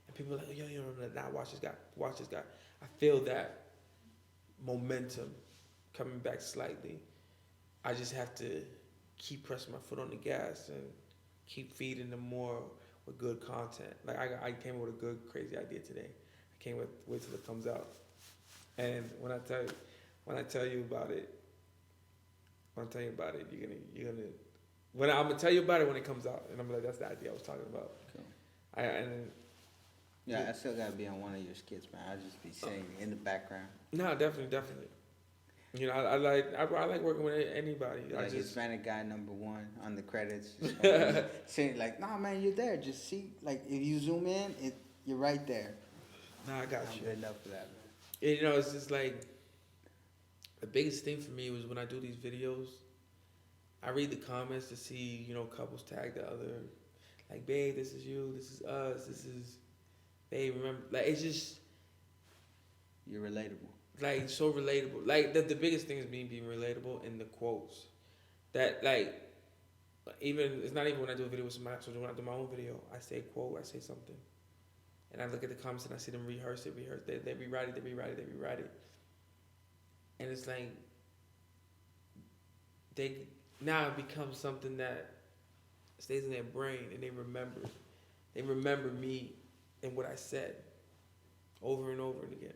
and people are like, yo, now watch this guy. I feel that momentum coming back slightly. I just have to keep pressing my foot on the gas and keep feeding them more with good content. Like I came with a good crazy idea today. I can't wait till it comes out. And when I tell you about it, you're gonna. When I'm gonna tell you about it when it comes out, and I'm like, that's the idea I was talking about. Cool. I still gotta be on one of your skits, man. I'll just be saying in the background. No, definitely. I like working with anybody. Like Hispanic guy #1 on the credits, saying like, "Nah, man, you're there. Just see, like, if you zoom in, you're right there." Nah, I got I'm you. good enough for that, man. And, it's just like the biggest thing for me was when I do these videos, I read the comments to see, couples tag the other, like, babe, this is you, this is us, this is, babe, remember, like, it's just, you're relatable. Like, so relatable. Like, the biggest thing is being relatable in the quotes. That, like, it's not even when I do a video with somebody else, so when I do my own video, I say a quote, I say something. and I look at the comments and I see them rehearse it. They rewrite it. And it's like, now it becomes something that stays in their brain, and they remember me and what I said over and over again.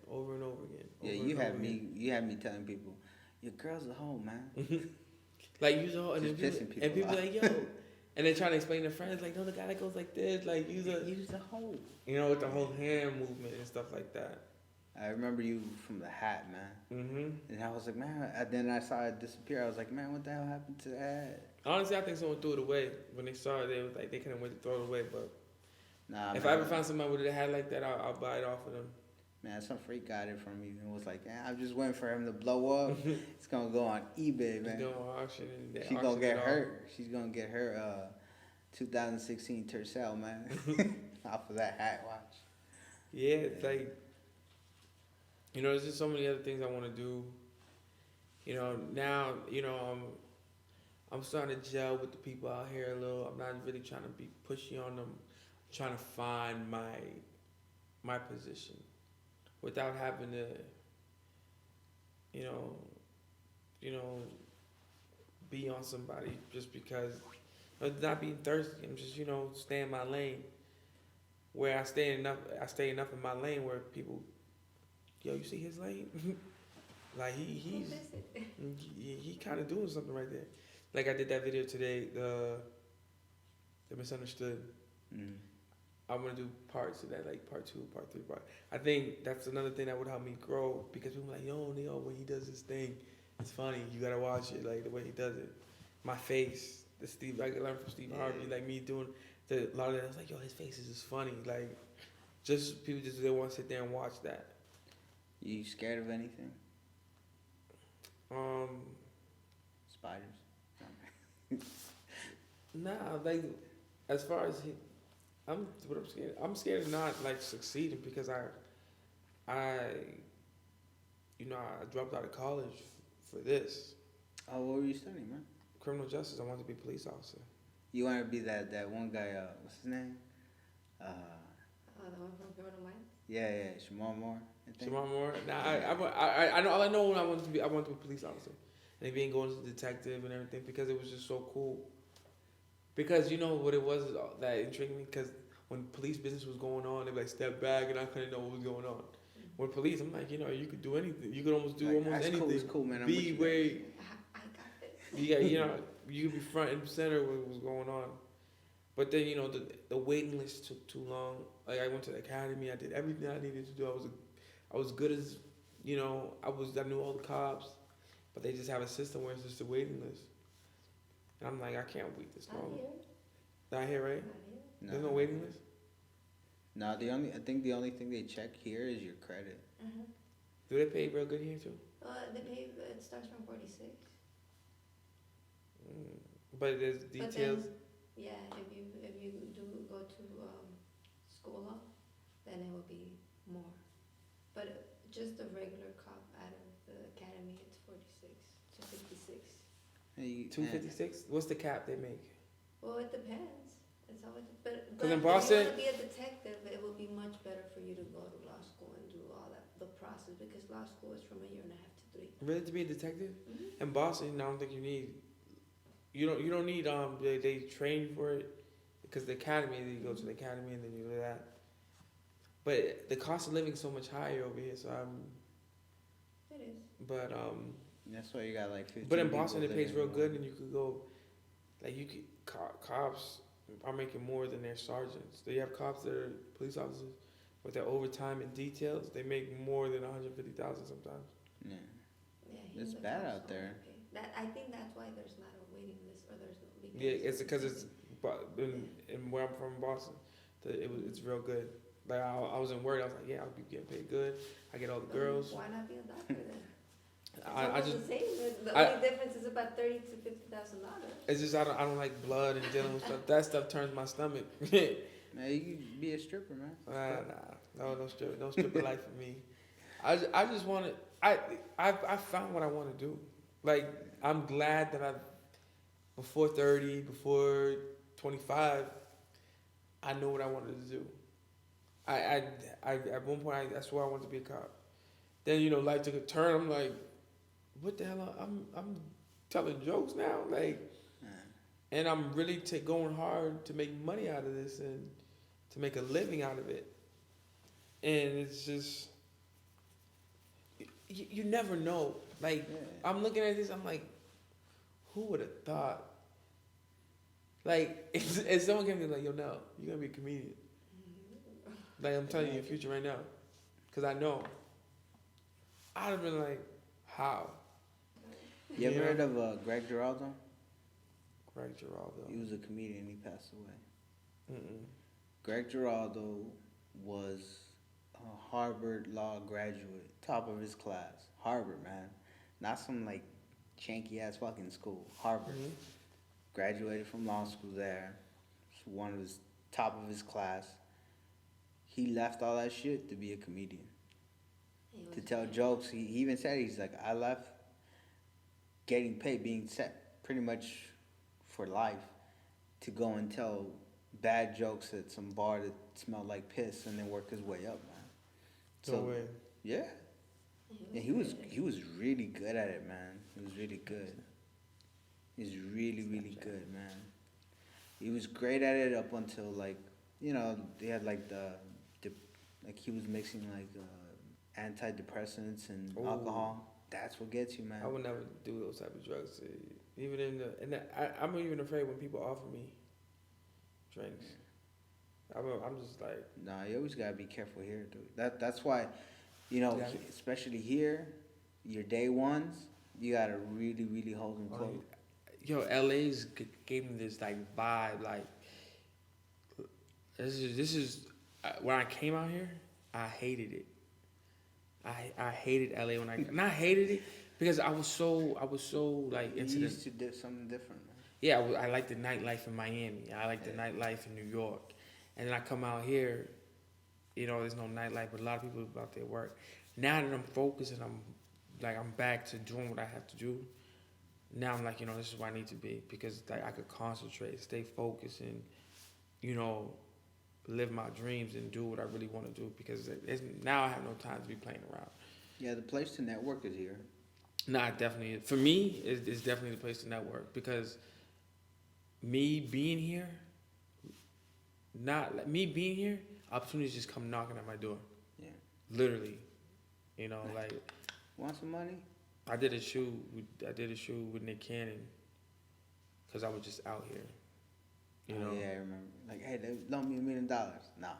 Yeah, you had me telling people, your girl's a hoe, man. Like, you's a hoe, and people off. like, yo, and they're trying to explain to friends, like, no, the guy that goes like this, like, you's a hoe. You know, with the whole hand movement and stuff like that. I remember you from the hat, man. Mm-hmm. And I was like, man. And then I saw it disappear. I was like, man, what the hell happened to the hat? Honestly, I think someone threw it away. When they saw it, they was like, they couldn't wait to throw it away. But nah, if man, I ever find somebody with a hat like that, I'll buy it off of them. Man, some freak got it from you and was like, I'm just waiting for him to blow up. It's gonna go on eBay, man. She's gonna auction it. She's gonna get her. She's gonna get her 2016 Tercel, man, off of that hat watch. Yeah, it's like, you know, there's just so many other things I want to do. You know, now, you know, I'm starting to gel with the people out here a little. I'm not really trying to be pushy on them. I'm trying to find my position without having to, you know, be on somebody just because, not being thirsty. I'm just, you know, stay in my lane. Where I stay enough in my lane where people, yo, you see his lane? Like he kind of doing something right there. Like I did that video today, the misunderstood. Mm. I'm gonna do parts of that, like part 2, part 3, part. I think that's another thing that would help me grow because people are like, yo, when he does this thing, it's funny. You gotta watch it, like the way he does it. My face, I can learn from Steve Harvey, like me doing. A lot of that, I was like, yo, his face is just funny. Like, just people they want to sit there and watch that. You scared of anything? Spiders. Nah, like, as far as I'm scared. I'm scared of not like succeeding because I dropped out of college for this. Oh, what were you studying, man? Criminal justice. I wanted to be a police officer. You want to be that one guy, what's his name? The one from Criminal Minds? Yeah, Shamar Moore. Shamar Moore? Nah, I know, all I know when I wanted to be a police officer. And being going to detective and everything because it was just so cool. Because you know what it was that intrigued me? Because when police business was going on, they'd be like, step back, and I couldn't know what was going on. With police, I'm like, you know, you could do anything. You could almost do anything. Cool, it's cool, man. Be where I got this. you know, you could be front and center with what was going on. But then, you know, the waiting list took too long. Like, I went to the academy. I did everything I needed to do. I was good as, you know, I knew all the cops. But they just have a system where it's just a waiting list. And I'm like, I can't wait this long. Not here, right? Not here. No. There's no waiting list? No, I think the only thing they check here is your credit. Mm-hmm. Do they pay real good here, too? They pay, it starts from 46. But there's details. But then, if you do go to school law, then it will be more. But just a regular cop out of the academy, it's 46 to 56. 256? What's the cap they make? Well, it depends. It's always, but in if Boston, you want to be a detective, it will be much better for you to go to law school and do all the process because law school is from 1.5 years to 3. Really, to be a detective? Mm-hmm. In Boston, I don't think you need. You don't need they train you for it because the academy. You go to the academy and then you do that. But the cost of living is so much higher over here, so It is. But That's why you got like 15 But in Boston, it pays real living good, and you could go, like cops are making more than their sergeants. They have cops that are police officers with their overtime and details. They make more than $150,000 sometimes. Yeah. Yeah, It's bad out there. Okay. I think that's why there's not a waiting list or there's no legal. Yeah, it's because it's in where I'm from, Boston. It's real good. Like I was in work, I was like, yeah, I'll be getting paid good. I get all the girls. Why not be a doctor then? I just the same. The only difference is about $30,000 to $50,000. It's just I don't like blood and dealing with stuff. That stuff turns my stomach. Man, you can be a stripper, man. Nah, no stripper life for me. I just want to. I found what I want to do. Like I'm glad that before 30, before 25, I knew what I wanted to do. I at one point that's why I wanted to be a cop. Then life took a turn. I'm like, what the hell? I'm telling jokes now, like, and I'm really going hard to make money out of this and to make a living out of it. And it's just you never know. Like I'm looking at this, I'm like, who would have thought? Like if someone came to me like, yo, Nel, you're gonna be a comedian. Like I'm telling you your future right now, because I know. I'd have been like, how? You ever heard of Greg Giraldo? Greg Giraldo. He was a comedian. He passed away. Mm-mm. Greg Giraldo was a Harvard law graduate, top of his class. Harvard, man. Not some like janky ass fucking school. Harvard. Mm-hmm. Graduated from law school there. Was one of his top of his class. He left all that shit to be a comedian. To tell jokes. He even said, he's like, I left getting paid, being set pretty much for life, to go and tell bad jokes at some bar that smelled like piss and then work his way up, man. No way. Yeah. And he was really good at it, man. He was really good. He was really, really good, man. He was great at it up until like, they had like he was mixing like antidepressants and alcohol. That's what gets you, man. I would never do those type of drugs. Even I'm even afraid when people offer me drinks. I'm just like, Nah, you always gotta be careful here, dude. That's why, especially here, your day ones, you gotta really, really hold them close. Yo, LA's gave me this like vibe, like this is when I came out here, I hated it. I hated LA and I hated it because I was so like into used to do something different, man. Yeah, I like the nightlife in Miami. I like the nightlife in New York. And then I come out here, there's no nightlife, but a lot of people about their work. Now that I'm focused and I'm back to doing what I have to do, now I'm like, this is where I need to be, because like I could concentrate, stay focused, and live my dreams and do what I really want to do, because now I have no time to be playing around. Yeah, the place to network is here. Nah, definitely. For me, it's definitely the place to network, because me being here, opportunities just come knocking at my door. Yeah. Literally. Like. Want some money? I did a shoot with Nick Cannon, because I was just out here. Yeah, I remember. Like, hey, they loaned me $1 million. Nah.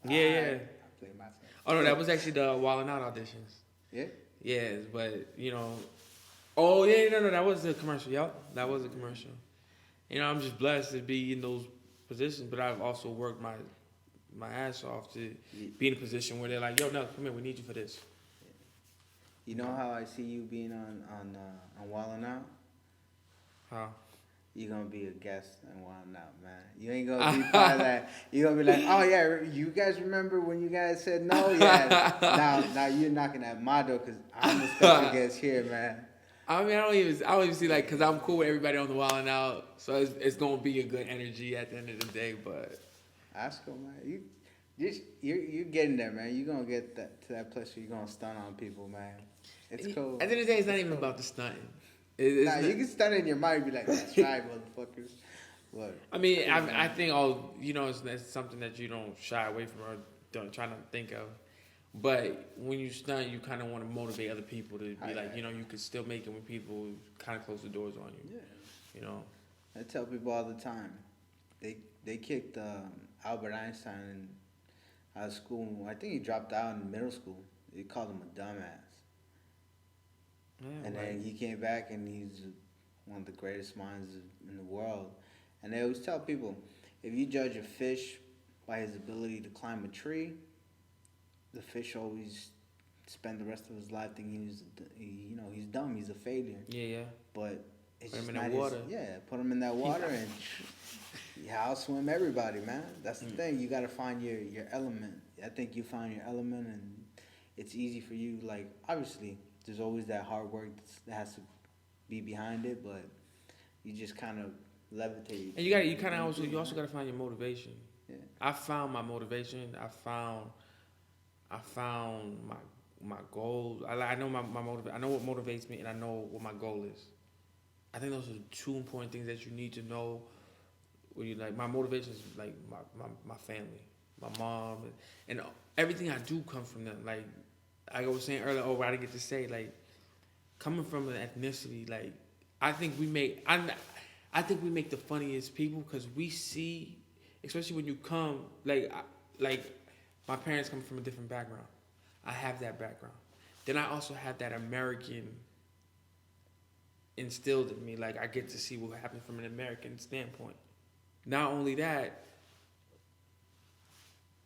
Yeah. I play myself. Oh no, that was actually the Wildin' Out auditions. Yeah? Yes, but oh yeah, no, that was a commercial. Yup, that was a commercial. I'm just blessed to be in those positions, but I've also worked my ass off to be in a position where they're like, yo, no, come here, we need you for this. You know how I see you being on Wildin' Out? How? You're gonna be a guest on Wildin' Out, man. You ain't gonna be part of that. You're gonna be like, oh yeah, you guys remember when you guys said no? Yeah. now you're knocking at my door because I'm the special guest here, man. I mean, I don't even see like, cause I'm cool with everybody on the Wildin' Out, so it's gonna be a good energy at the end of the day. But ask them, man. You're getting there, man. You're gonna get to that place where you're gonna stun on people, man. It's cool. At the end of the day, it's not even about the stunting. You can stun in your mind and be like, that's right, motherfuckers. What? I mean, I think it's something that you don't shy away from or don't try to think of. But when you stunt, you kind of want to motivate other people to be like, you can still make it when people kind of close the doors on you. Yeah. I tell people all the time, they kicked Albert Einstein out of school. I think he dropped out in middle school. They called him a dumbass. Yeah, and then he came back and he's one of the greatest minds in the world. And they always tell people, if you judge a fish by his ability to climb a tree, the fish always spend the rest of his life thinking he's dumb, he's a failure. Yeah. But it's put just him in not that water. Put him in that water and outswim everybody, man. That's the thing. You got to find your element. I think you find your element, and it's easy for you. Like, obviously, there's always that hard work that has to be behind it, but you just kind of levitate. And you also got to find your motivation. Yeah. Yeah. I found my motivation. I found my goals. I know I know what motivates me, and I know what my goal is. I think those are two important things that you need to know. When you like, my motivation is like my family, my mom, and everything I do comes from them. Like I was saying earlier, I didn't get to say, like, coming from an ethnicity, like I think we make the funniest people because we see, especially when you come, like my parents come from a different background. I have that background. Then I also have that American instilled in me. Like I get to see what happens from an American standpoint. Not only that,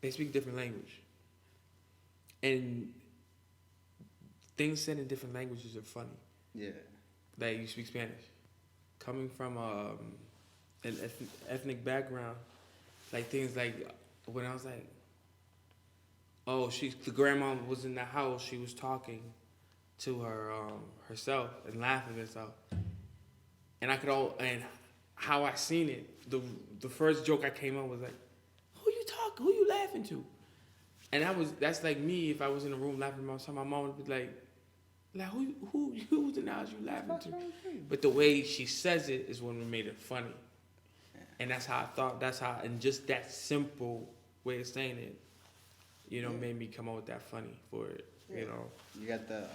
they speak different language. And things said in different languages are funny. Yeah. Like you speak Spanish. Coming from an ethnic background, like things like when I was like, the grandma was in the house, she was talking to her herself and laughing and stuff. And and how I seen it, the first joke I came up was like, who you laughing to? And that's like me if I was in a room laughing to myself, my mom would be like who the hell you laughing to? But the way she says it is when we made it funny. Yeah. And that's how I thought, and just that simple way of saying it, made me come up with that funny for it, You got the,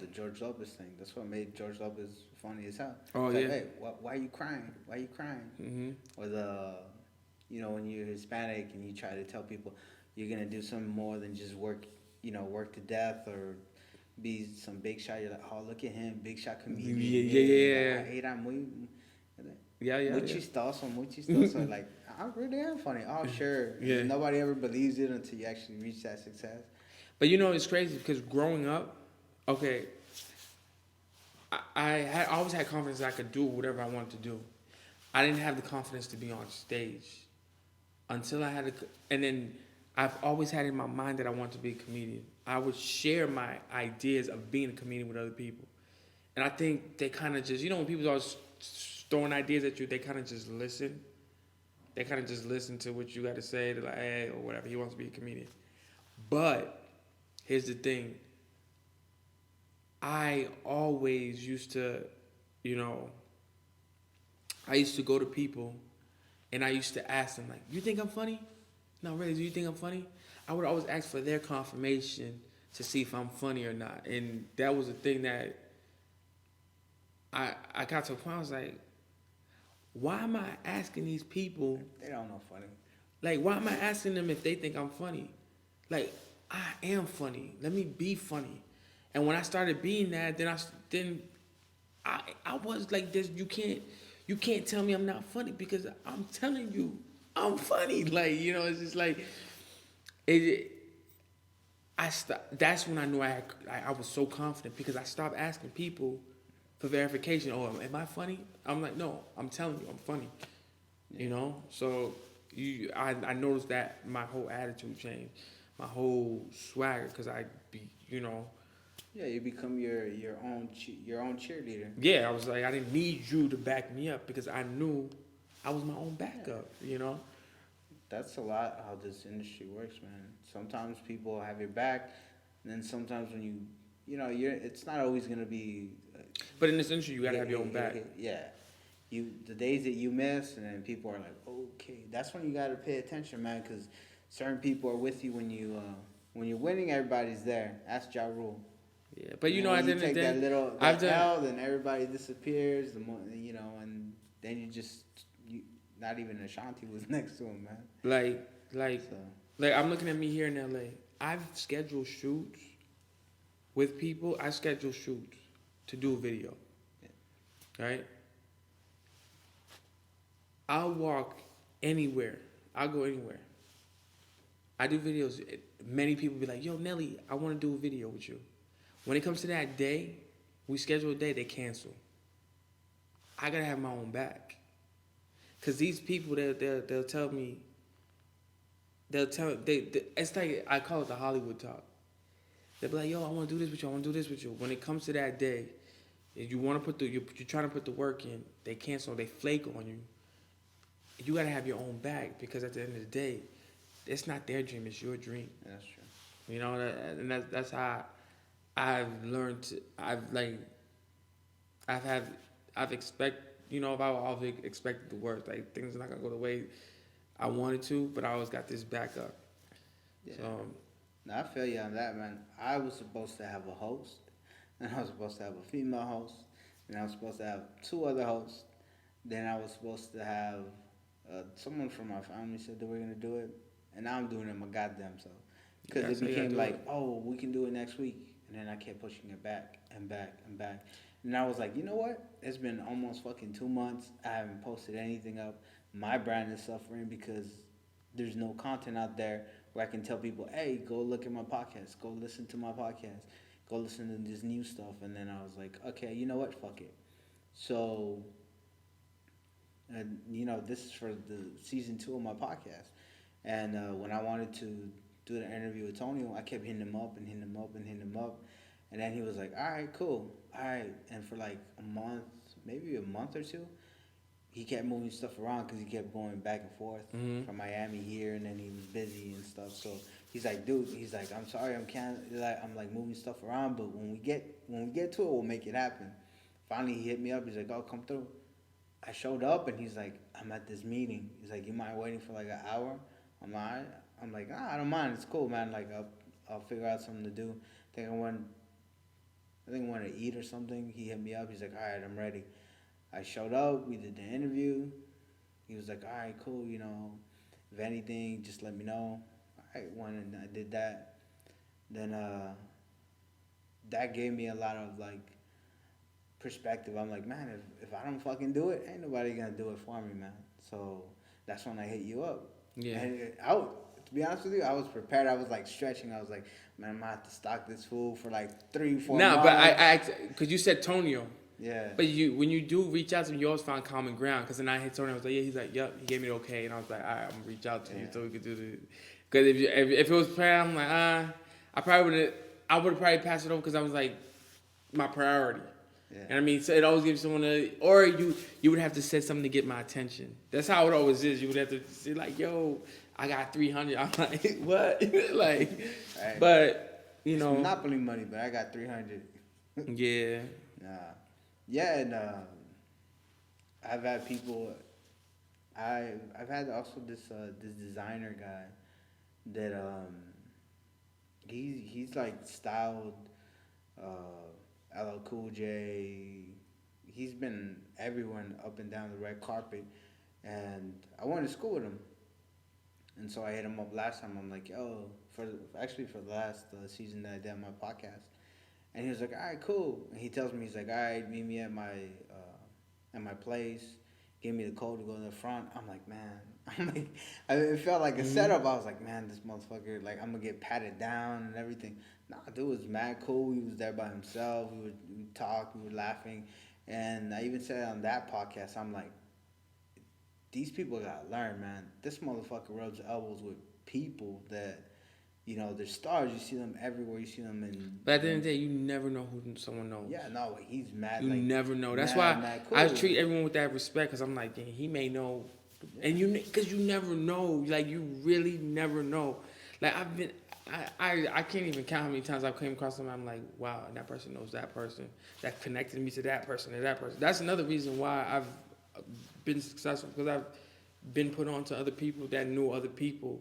the George Lopez thing. That's what made George Lopez funny as hell. Oh, it's yeah. Like, hey, why are you crying? Why are you crying? Mm-hmm. Or when you're Hispanic and you try to tell people you're going to do something more than just work to death or be some big shot. You're like, oh, look at him, big shot comedian. Yeah. Era muy chistoso. Like, I really am funny. Oh, sure. Yeah. Nobody ever believes it until you actually reach that success. But it's crazy because growing up, okay, I always had confidence that I could do whatever I wanted to do. I didn't have the confidence to be on stage until I had and then I've always had in my mind that I want to be a comedian. I would share my ideas of being a comedian with other people. And I think they kind of just, when people are throwing ideas at you, they kind of just listen. They kind of just listen to what you got to say. They're like, hey, or whatever. He wants to be a comedian. But here's the thing. I always used to, I used to go to people and I used to ask them, like, you think I'm funny? No, really, do you think I'm funny? I would always ask for their confirmation to see if I'm funny or not. And that was the thing that I got to a point, I was like, why am I asking these people? They don't know funny. Like, why am I asking them if they think I'm funny? Like, I am funny. Let me be funny. And when I started being that, then I was like this. You can't tell me I'm not funny because I'm telling you I'm funny. Like, it's just like that's when I knew I was so confident because I stopped asking people for verification. Oh, am I funny? I'm like, no, I'm telling you I'm funny. So I noticed that my whole attitude changed, my whole swagger, because I be, Yeah, you become your own cheerleader. Yeah, I was like, I didn't need you to back me up because I knew I was my own backup. That's a lot how this industry works, man. Sometimes people have your back, and then sometimes when it's not always gonna be. But in this industry, you gotta have your own back. Yeah, the days that you miss, and then people are like, okay, that's when you gotta pay attention, man, because certain people are with you when you're winning. Everybody's there. That's Ja Rule. Yeah, but at the end of the day, L, then everybody disappears. The more and then you not even Ashanti was next to him, man. Like I'm looking at me here in LA. I've scheduled shoots with people. I schedule shoots to do a video. Yeah. Right? I'll walk anywhere. I'll go anywhere. I do videos. Many people be like, yo, Nelly, I want to do a video with you. When it comes to that day, we schedule a day, they cancel. I got to have my own back. Because these people, they'll tell me, it's like, I call it the Hollywood talk. They'll be like, yo, I want to do this with you, I want to do this with you. When it comes to that day, if you want to you're trying to put the work in, they cancel, they flake on you. you gotta have your own back, because at the end of the day, it's not their dream, it's your dream. That's true. You know, and that's how I've learned to, I've expected the worst. Like, things are not gonna go the way I wanted to, but I always got this backup. Yeah. So, No, I feel you on that, man. I was supposed to have a host, and I was supposed to have a female host, and I was supposed to have 2 other hosts. Then I was supposed to have someone from my family said they were gonna do it, and now I'm doing it my goddamn self. Because it became like, oh, we can do it next week, and then I kept pushing it back and back and back. And I was like, you know what? It's been almost fucking 2 months. I haven't posted anything up. My brand is suffering because there's no content out there where I can tell people, hey, go look at my podcast. Go listen to my podcast. Go listen to this new stuff. And then I was like, okay, you know what? Fuck it. So, this is for the season 2 of my podcast. And when I wanted to do the interview with Tony, I kept hitting him up and hitting him up and hitting him up. And then he was like, all right, cool. All right. And for like a month, maybe a month or 2, he kept moving stuff around because he kept going back and forth from Miami here, and then he was busy and stuff. So he's like, dude, I'm sorry, I'm like moving stuff around, but when we get to it, we'll make it happen. Finally, he hit me up. He's like, oh, come through. I showed up, and he's like, I'm at this meeting. He's like, you mind waiting for like an hour? I'm like, I don't mind. It's cool, man. Like, I'll figure out something to do. I think I want to eat or something. He hit me up. He's like, all right, I'm ready. I showed up. We did the interview. He was like, all right, cool. If anything, just let me know. I went and I did that. Then that gave me a lot of like perspective. I'm like, man, if I don't fucking do it, ain't nobody gonna do it for me, man. So that's when I hit you up. Yeah. And to be honest with you, I was prepared. I was like stretching. I was like, man, I'm gonna have to stock this food for like 3-4 months. No, but because you said Tonio. Yeah. But when you do reach out to him, you always find common ground. Because then I hit Tony, I was like, yeah. He's like, yep. He gave me the okay, and I was like, all right, I'm gonna reach out to you so we could do this. Because if it was planned, I'm like, I would have probably passed it over because I was like, my priority. Yeah. And I mean, so it always gives someone or you would have to say something to get my attention. That's how it always is. You would have to say like, yo, I got 300. I'm like, what? Like, right. But it's monopoly money, but I got 300. Yeah. Nah. Yeah, and I've had people. I've had also this designer guy that he's like styled LL Cool J. He's been everywhere up and down the red carpet, and I went to school with him. And so I hit him up last time. I'm like, yo, for the last season that I did on my podcast. And he was like, all right, cool. And he tells me, he's like, all right, meet me at my place. Gave me the code to go in the front. I'm like, man. It felt like a setup. I was like, man, this motherfucker, like, I'm going to get patted down and everything. Nah, dude was mad cool. He was there by himself. We talked. We were laughing. And I even said on that podcast, I'm like, these people got to learn, man. This motherfucker rubs elbows with people that, they're stars. You see them everywhere. You see them in. But at the end of the day, you never know who someone knows. Yeah, no, he's mad. You never know. That's why cool. I treat everyone with that respect, because I'm like, dang, he may know, and because you never know. Like, you really never know. Like, I can't even count how many times I've came across someone. I'm like, wow, and that person knows that person. That connected me to that person and that person. That's another reason why I've been successful, because I've been put on to other people that knew other people,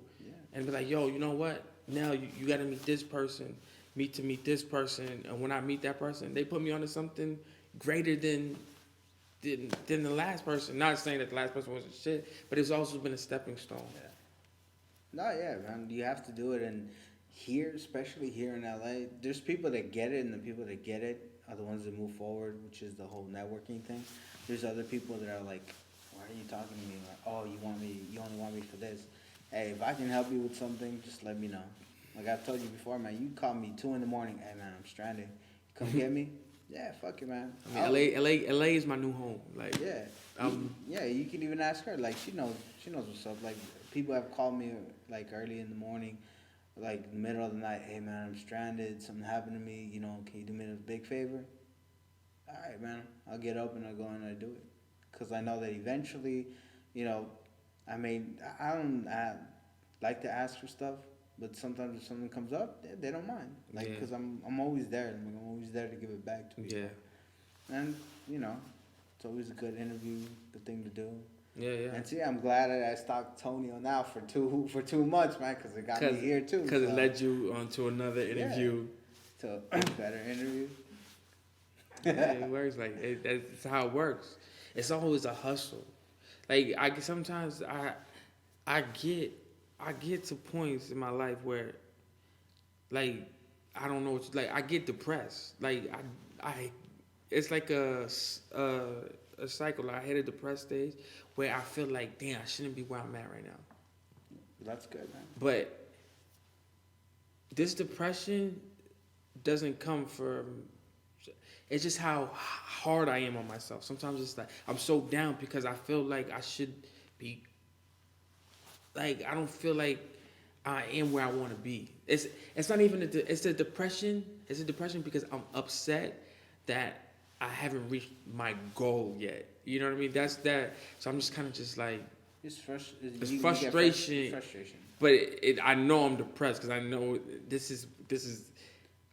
and be like, yo, you know what? Now you got to meet this person, meet this person, and when I meet that person, they put me onto something greater than the last person. Not saying that the last person wasn't shit, but it's also been a stepping stone. Yeah. No, yeah, man, you have to do it, and here, especially here in LA, there's people that get it, and the people that get it are the ones that move forward, which is the whole networking thing. There's other people that are like, why are you talking to me? Like, oh, you only want me for this. Hey, if I can help you with something, just let me know. Like I've told you before, man, you call me 2 a.m. Hey, man, I'm stranded. Come get me? Yeah, fuck it, man. I mean, LA is my new home. Like, yeah, you can even ask her. Like, she knows what's up. Like, people have called me like early in the morning, like the middle of the night. Hey, man, I'm stranded. Something happened to me. Can you do me a big favor? All right, man. I'll get up and I'll go and I do it, because I know that eventually, I mean, I like to ask for stuff, but sometimes if something comes up, they don't mind. Like, because I'm always there. I'm always there to give it back to people. Yeah. And, you know, it's always a good interview, good thing to do. Yeah, yeah. And see, I'm glad that I stalked Tonio now for 2 months, man, because it got me here too. Because it led you on to another interview. Yeah, to a better interview. Yeah, it works like that's how it works. It's always a hustle. Like sometimes I get to points in my life where, like, I don't know what like I get depressed. Like I it's like a cycle. Like I hit a depressed stage where I feel like, damn, I shouldn't be where I'm at right now. That's good, man. But this depression doesn't come from. It's just how hard I am on myself. Sometimes it's like I'm so down because I feel like I should be. Like I don't feel like I am where I want to be. It's not even it's a depression. It's a depression because I'm upset that I haven't reached my goal yet. You know what I mean? That's that. So I'm just kind of just like it's frustration. Frustration. But I know I'm depressed because I know this is.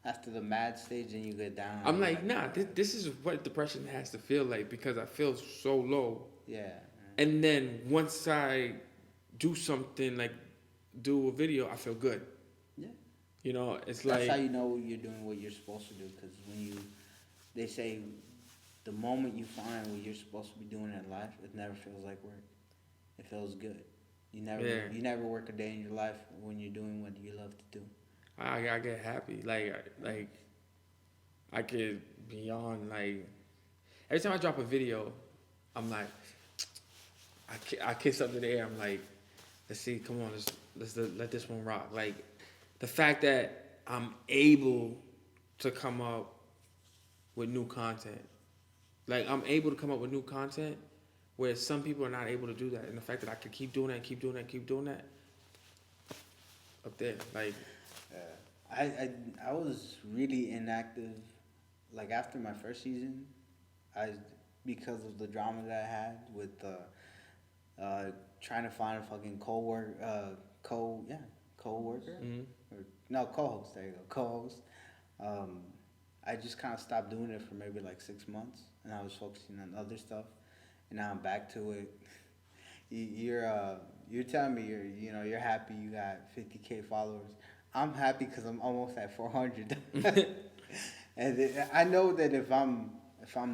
After the mad stage and you get down. I'm like, nah, this is what depression has to feel like because I feel so low. Yeah. And then once I do something, like do a video, I feel good. Yeah. You know, it's That's like. That's how you know you're doing what you're supposed to do. Because they say the moment you find what you're supposed to be doing in life, it never feels like work. It feels good. You never work a day in your life when you're doing what you love to do. I get happy. Like I get beyond, like, every time I drop a video, I'm like, I kiss up to the air. I'm like, let's see, come on, let's let this one rock. Like, the fact that I'm able to come up with new content. Like, I'm able to come up with new content where some people are not able to do that. And the fact that I can keep doing that, keep doing that, up there, like. I was really inactive, like after my first season, because of the drama that I had with trying to find a fucking co-worker, Mm-hmm. Co-host. There you go, co-host. I just kind of stopped doing it for maybe like 6 months, and I was focusing on other stuff, and now I'm back to it. You're telling me you're happy you got 50K followers. I'm happy because I'm almost at 400. And I know that if I'm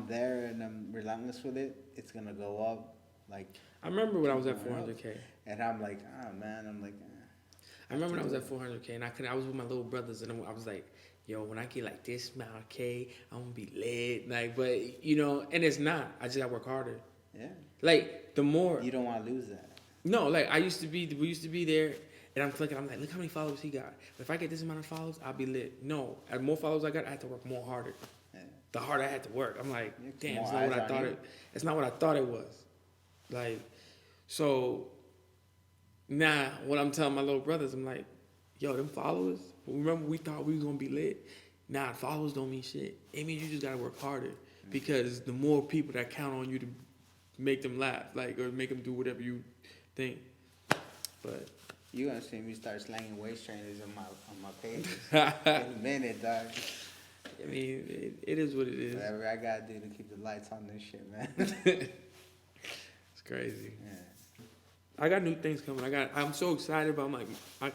there and I'm relentless with it, it's gonna go up. Like I remember when I was at 400K, and I'm like, I remember when I was at 400K, and I was with my little brothers, and I was like, yo, when I get like this amount of K, I'm gonna be lit. Like, but and it's not. I just gotta work harder. Yeah. Like the more you don't want to lose that. No, like we used to be there. And I'm clicking, I'm like, look how many followers he got. But if I get this amount of followers, I'll be lit. No, the more followers I got, I have to work more harder. Yeah. The harder I had to work. I'm like, damn, it's not what I thought it's not what I thought it was. Like, so now when I'm telling my little brothers, I'm like, yo, them followers, remember we thought we was gonna be lit? Nah, followers don't mean shit. It means you just gotta work harder. Because the more people that count on you to make them laugh, like, or make them do whatever you think. But you're gonna see me start slanging waist trainers on my page in a minute, dog. I mean, it is what it is. Whatever I gotta do to keep the lights on this shit, man. It's crazy. Yeah. I got new things coming. I'm so excited about I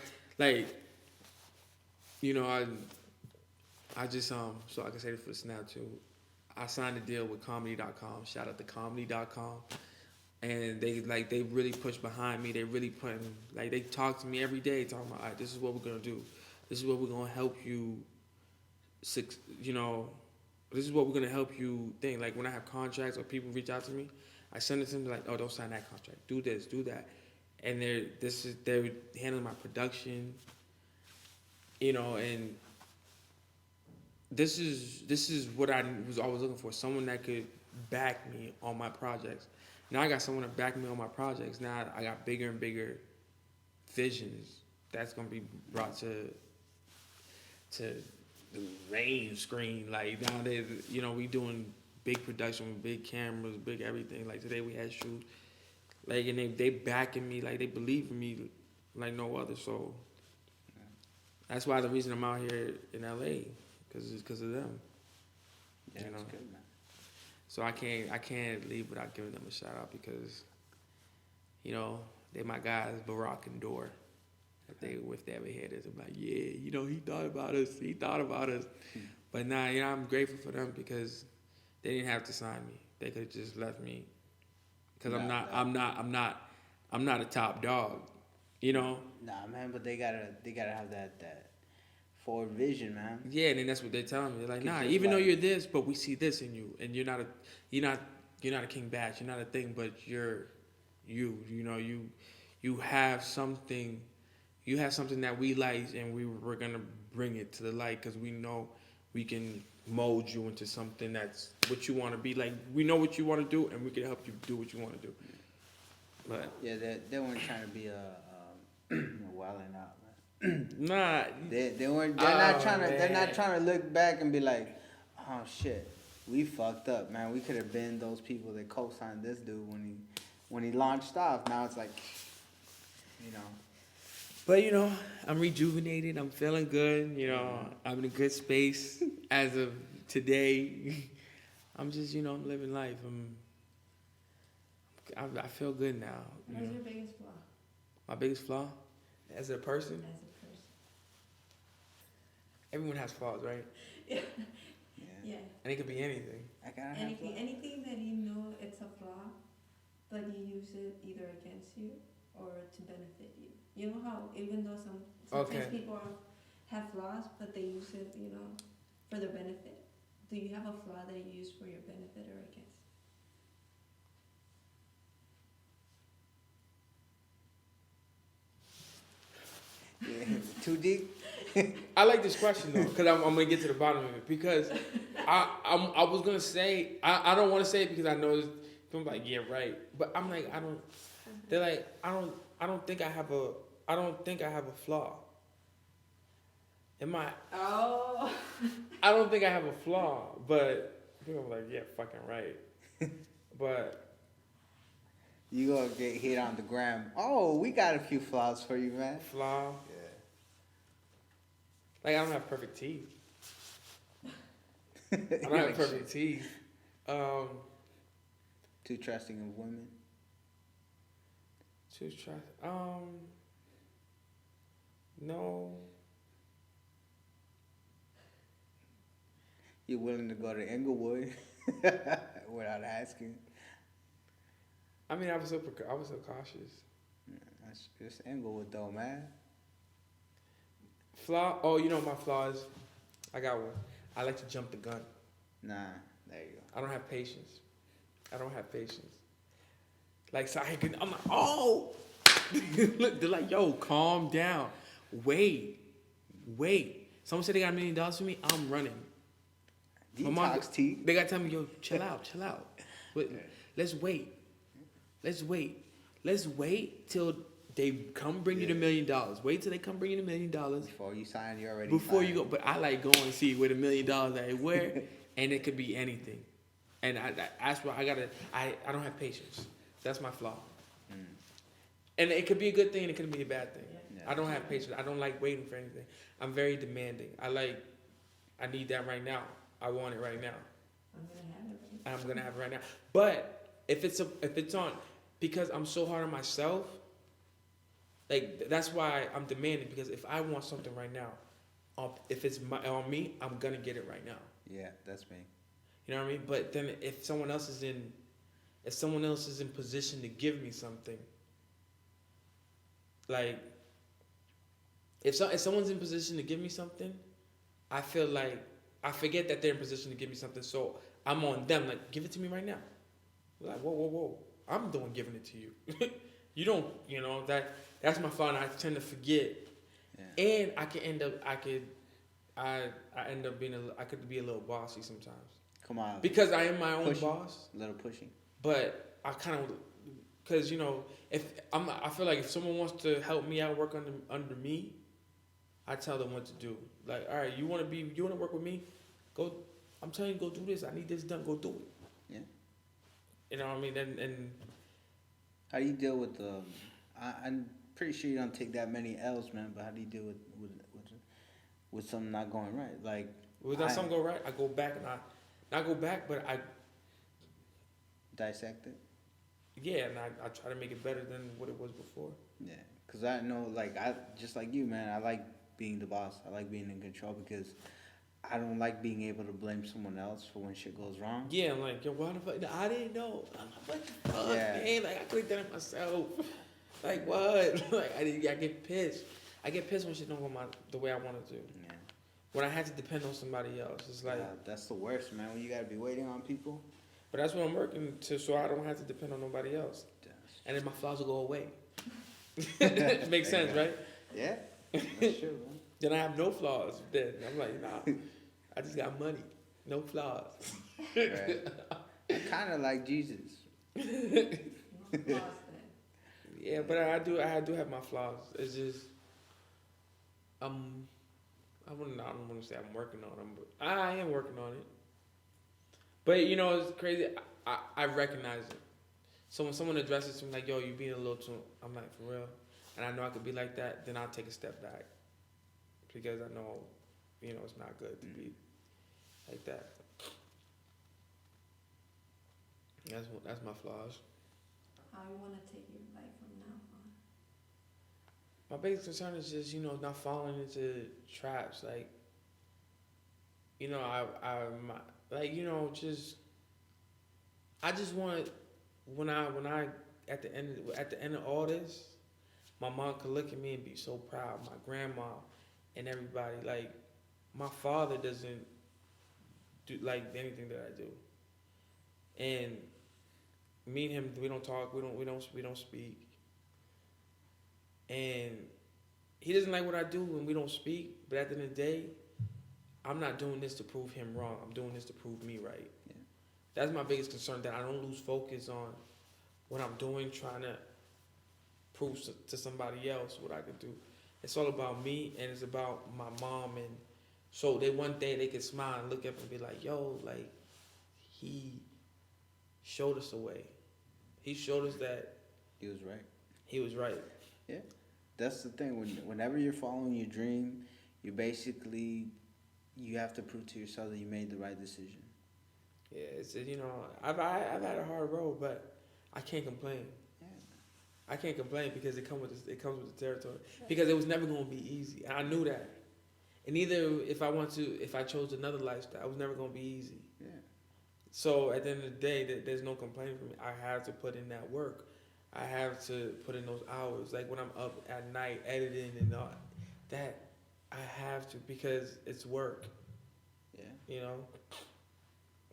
just so I can say this for the snap too. I signed a deal with comedy.com. Shout out to comedy.com. And they really push behind me. They really they talk to me every day, talking about, all right, this is what we're gonna do. This is what we're gonna help you. This is what we're gonna help you think. Like when I have contracts or people reach out to me, I send it to them like, oh, don't sign that contract. Do this, do that. And they're handling my production. And this is what I was always looking for. Someone that could back me on my projects. Now I got someone to back me on my projects. Now I got bigger and bigger visions that's gonna be brought to the main screen. Like nowadays, we doing big production with big cameras, big everything. Like today we had shoot Like, and they backing me, like, they believe in me like no other. So that's why the reason I'm out here in LA, because of them. Yeah, You know? that's good, man. So I can't leave without giving them a shout out because, you know, they my guys, Barack and Dor. If they ever hear this, I'm like, yeah, you know, he thought about us. But nah, you know, I'm grateful for them because they didn't have to sign me. They could have just left me. Because I'm not a top dog. You know? Nah, man, but they gotta have that forward vision, man. Yeah, and then that's what they're telling me. They're like, nah, Just even though like- you're this, but we see this in you, and you're not a King Bash, you're not a thing, but you're you. You know, you have something that we like, and we're gonna bring it to the light because we know we can mold you into something that's what you want to be. Like, we know what you want to do, and we can help you do what you want to do. But Yeah, they weren't trying to be wilding out, man. nah, They weren't. Man. They're not trying to look back and be like, oh shit, we fucked up, man. We could have been those people that co-signed this dude when he launched off. Now it's like, you know. But, you know, I'm rejuvenated. I'm feeling good. You know, I'm in a good space as of today. I'm just, you know, I'm living life. I feel good now. You What's know? your biggest flaw My biggest flaw as a person? as a person? Everyone has flaws, right? Yeah. Yeah. Yeah. And it could be anything. I gotta have Anything that you know it's a flaw, but you use it either against you or to benefit you. You know how even though sometimes Okay. people have flaws, but they use it, you know, for their benefit. Do you have a flaw that you use for your benefit or against? Yeah, too deep. I like this question though, because I'm gonna get to the bottom of it. Because I was gonna say I don't want to say it because I know people like, yeah, right, but I'm like, I don't. They're like, I don't think I have a flaw. Am I? Oh. I don't think I have a flaw, but people are like, yeah, fucking right. But You gonna get hit on the gram. Oh, we got a few flaws for you, man. flaw, Yeah. like, I don't have perfect teeth. I don't have perfect teeth. Too trusting of women. Choose try. No. You're willing to go to Inglewood without asking. I mean, I was so cautious. That's just Inglewood though, man. Flaw. Oh, you know my flaws. I got one. I like to jump the gun. Nah, there you go. I don't have patience. Like, so I'm like, oh. Look, they're like, yo, calm down. Wait. Someone said they got $1 million for me. I'm running. My mom- Detox tea. They got to tell me, yo, chill out. But let's wait till they come bring you the $1 million. Wait till they come bring you the $1 million. Before you sign, you already Before signed. you go, but I like going and see where the $1 million at where, and it could be anything. And that's why I don't have patience. That's my flaw. And it could be a good thing and it could be a bad thing. Yeah. I don't have patience. I don't like waiting for anything. I'm very demanding. I need that right now. I want it right now. I'm gonna have it right I'm gonna have it right now. But if it's on, because I'm so hard on myself, like, that's why I'm demanding, because if I want something right now, if it's on me, I'm gonna get it right now. Yeah, that's me. You know what I mean? But then if someone else is in position to give me something, like, if someone's in position to give me something, I feel like I forget that they're in position to give me something, so I'm on them, like, give it to me right now. Like, whoa. I'm the one giving it to you. You don't, you know, that's my fault, and I tend to forget. Yeah. And I could be a little bossy sometimes. Come on. Because I am my own Pushing. boss. A little pushing. But I kind of, because, you know, I feel like if someone wants to help me out, work under me, I tell them what to do. Like, all right, you want to work with me? Go. I'm telling you, go do this. I need this done. Go do it. Yeah. You know what I mean? And How do you deal with the? I'm pretty sure you don't take that many L's, man. But how do you deal with something not going right? Like, When something go right, I go back and not go back, but I dissect it. Yeah, and I try to make it better than what it was before. Yeah, cause I know, like, I just like you, man. I like being the boss. I like being in control because I don't like being able to blame someone else for when shit goes wrong. Yeah, I'm like, yo, why the fuck? I didn't know. What the fuck, man? Like, I could have done it myself. Like, what? Like, I get pissed. I get pissed when shit don't go the way I want it to. Yeah. When I had to depend on somebody else, it's like that's the worst, man. When you gotta be waiting on people. But that's what I'm working to, so I don't have to depend on nobody else. And then my flaws will go away. Makes sense, right? Yeah, that's true, man. Then I have no flaws. Then I'm like, nah, I just got money, no flaws. Right. I'm kind of like Jesus. No flaws then. Yeah, but I do have my flaws. It's just, I don't want to say I'm working on them, but I am working on it. But you know, it's crazy. I recognize it. So when someone addresses me like, "Yo, you being a little too," I'm like, "For real," and I know I could be like that. Then I'll take a step back because I know, you know, it's not good to be like that. That's my flaws. How you want to take your life from now on? My biggest concern is just, you know, not falling into traps. Like, you know, like, you know, just I just want when I at the end of all this, my mom could look at me and be so proud. My grandma and everybody. Like, my father doesn't do like anything that I do, and me and him, we don't talk. We don't speak, and he doesn't like what I do when we don't speak. But at the end of the day, I'm not doing this to prove him wrong. I'm doing this to prove me right. Yeah. That's my biggest concern, that I don't lose focus on what I'm doing, trying to prove to somebody else what I can do. It's all about me, and it's about my mom. And so one day they could smile and look up and be like, yo, like, he showed us the way. He showed us that he was right. He was right. Yeah. That's the thing. Whenever you're following your dream, you have to prove to yourself that you made the right decision. Yeah, it's, you know, I've had a hard road, but I can't complain. Yeah. I can't complain because it comes with the territory. Because it was never going to be easy, and I knew that. And either if I chose another lifestyle, it was never going to be easy. Yeah. So at the end of the day, there's no complaining for me. I have to put in that work. I have to put in those hours. Like when I'm up at night editing and all that, I have to, because it's work. Yeah. You know?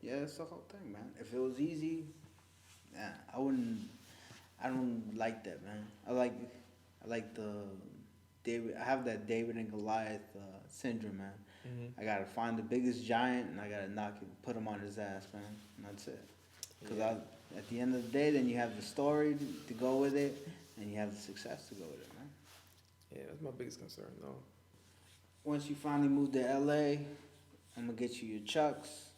Yeah, that's the whole thing, man. If it was easy, nah, I don't like that, man. I like the David. I have that David and Goliath syndrome, man. Mm-hmm. I gotta find the biggest giant and I gotta put him on his ass, man. And that's it. Because at the end of the day, then you have the story to go with it, and you have the success to go with it, man. Yeah, that's my biggest concern, though. Once you finally move to LA, I'm gonna get you your Chucks.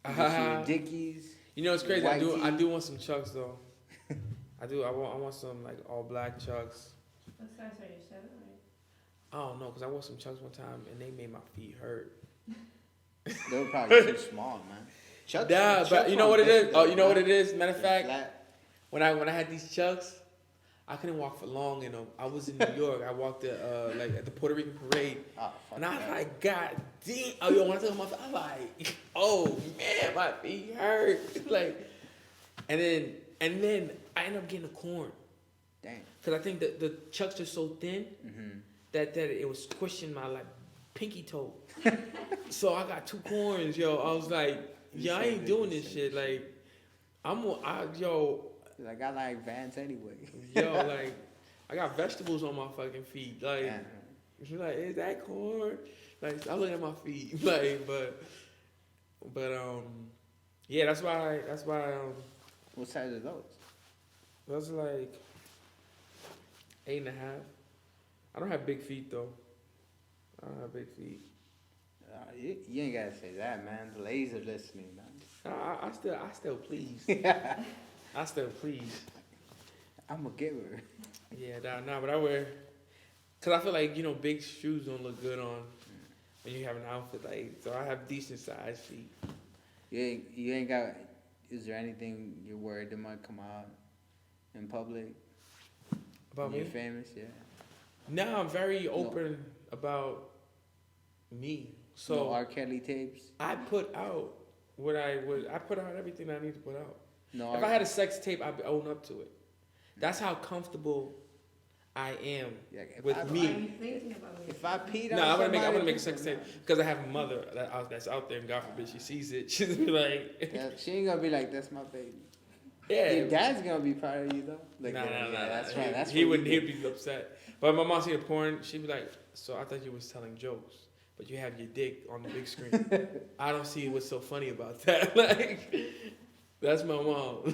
Get you your Dickies. You know, it's crazy. I do want some Chucks though. I do. I want some like all black Chucks. What size are you, 7, right? I don't know, cause I wore some Chucks one time and they made my feet hurt. They were probably too small, man. Chucks, but you know what it is? Oh, you know what it is? Matter of fact, when I had these Chucks, I couldn't walk for long in them. I was in New York. I walked at the Puerto Rican parade, and I was like, God damn! Oh, yo, when I took my feet, I'm like, oh man, my feet hurt. Like, and then I ended up getting a corn. Damn. Cause I think that the Chucks are so thin that it was squishing my like pinky toe. So I got 2 corns, yo. I was like, I ain't doing this shit. Like, I got like Vans anyway. Yo, like, I got vegetables on my fucking feet. Like, she's like, is that corn? Like, I look at my feet. Like, but yeah, that's why. What size are those? Those are like 8.5. I don't have big feet though. I don't have big feet. You ain't gotta say that, man. The ladies are listening, man. I still please. I still please. I'm a giver. Yeah, nah, but I wear, cause I feel like big shoes don't look good on when you have an outfit like. So I have decent sized feet. You ain't got. Is there anything you're worried that might come out in public? About when me? You're famous, yeah. No, I'm very open about me. So No R. Kelly tapes. I put out what I would. I put out everything I need to put out. No. If I had a sex tape, I'd own up to it. That's how comfortable I am with Are me. you thinking about it? If I peed on No, I somebody, want to make a sex tape because I have a mother that's out there, and God forbid she sees it. She's be like, she ain't gonna be like, that's my baby. yeah. Your dad's gonna be proud of you though. Like, Nah, that's right. That's he what wouldn't. He'd be upset. But my mom seen a porn. She'd be like, "So I thought you was telling jokes, but you have your dick on the big screen. I don't see what's so funny about that." Like, that's my mom,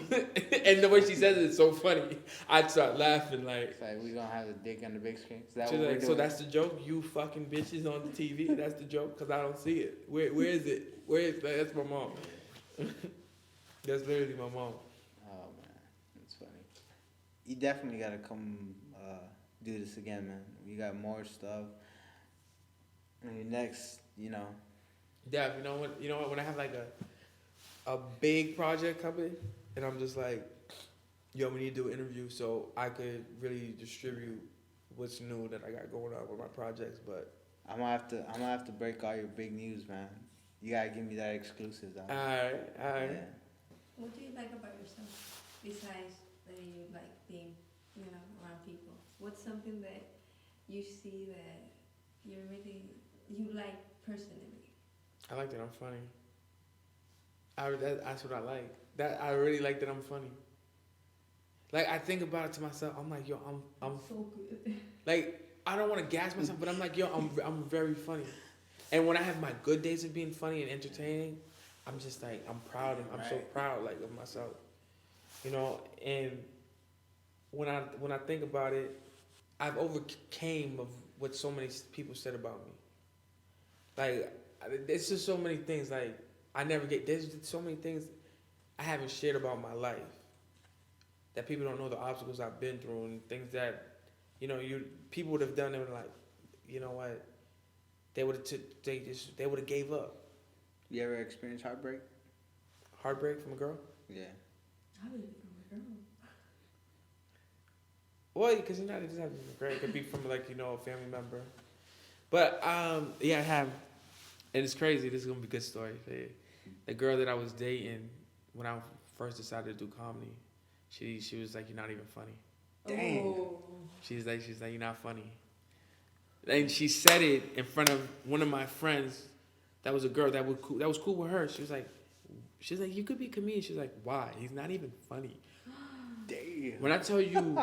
and the way she says it is so funny. I'd start laughing like. It's like we gonna have the dick on the big screen. Is that She's what we're like, doing? so that's the joke? You fucking bitches on the TV? That's the joke? Because I don't see it. Where is it? Where is that? That's my mom. That's literally my mom. Oh man, that's funny. You definitely gotta come do this again, man. You got more stuff. And your next, Yeah, you know what? When I have like a big project coming, and I'm just like, yo, we need to do an interview so I could really distribute what's new that I got going on with my projects. But I'm gonna have to break all your big news, man. You gotta give me that exclusive, though. all right. Yeah. What do you like about yourself besides that you like being, around people? What's something that you see that you like personally? I like that I'm funny. That's what I like. That I really like that I'm funny. Like I think about it to myself. I'm like, yo, I'm so good. like I don't want to gas myself, but I'm like, yo, I'm very funny. And when I have my good days of being funny and entertaining, I'm just like I'm proud of. I'm so proud like of myself. And when I think about it, I've overcame of what so many people said about me. Like there's just so many things like I never get. There's so many things I haven't shared about my life that people don't know the obstacles I've been through and things that people would have done. They were like, you know what? They would have gave up. You ever experienced heartbreak? Heartbreak from a girl? Yeah. How is it from a girl? Well, because it doesn't have to be from a girl. It could be from like a family member. But yeah, I have. And it's crazy. This is gonna be a good story for you. The girl that I was dating when I first decided to do comedy, she was like, "You're not even funny." Dang. Oh. She's like, "You're not funny." And she said it in front of one of my friends. That was a girl that was cool with her. She was like, "You could be a comedian." She's like, "Why? He's not even funny." Damn. When I tell you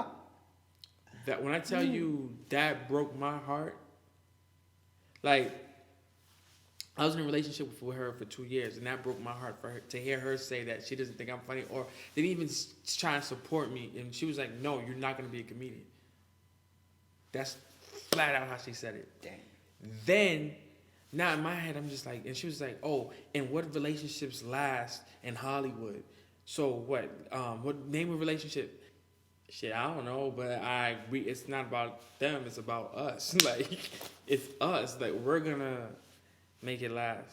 that broke my heart. Like, I was in a relationship with her for 2 years, and that broke my heart for her to hear her say that she doesn't think I'm funny, or didn't even try and support me. And she was like, "No, you're not gonna be a comedian." That's flat out how she said it. Dang. Then, now in my head, I'm just like, and she was like, "Oh, and what relationships last in Hollywood? So what? What name of relationship?" Shit, I don't know, but it's not about them. It's about us. Like, it's us. Like, we're gonna make it last.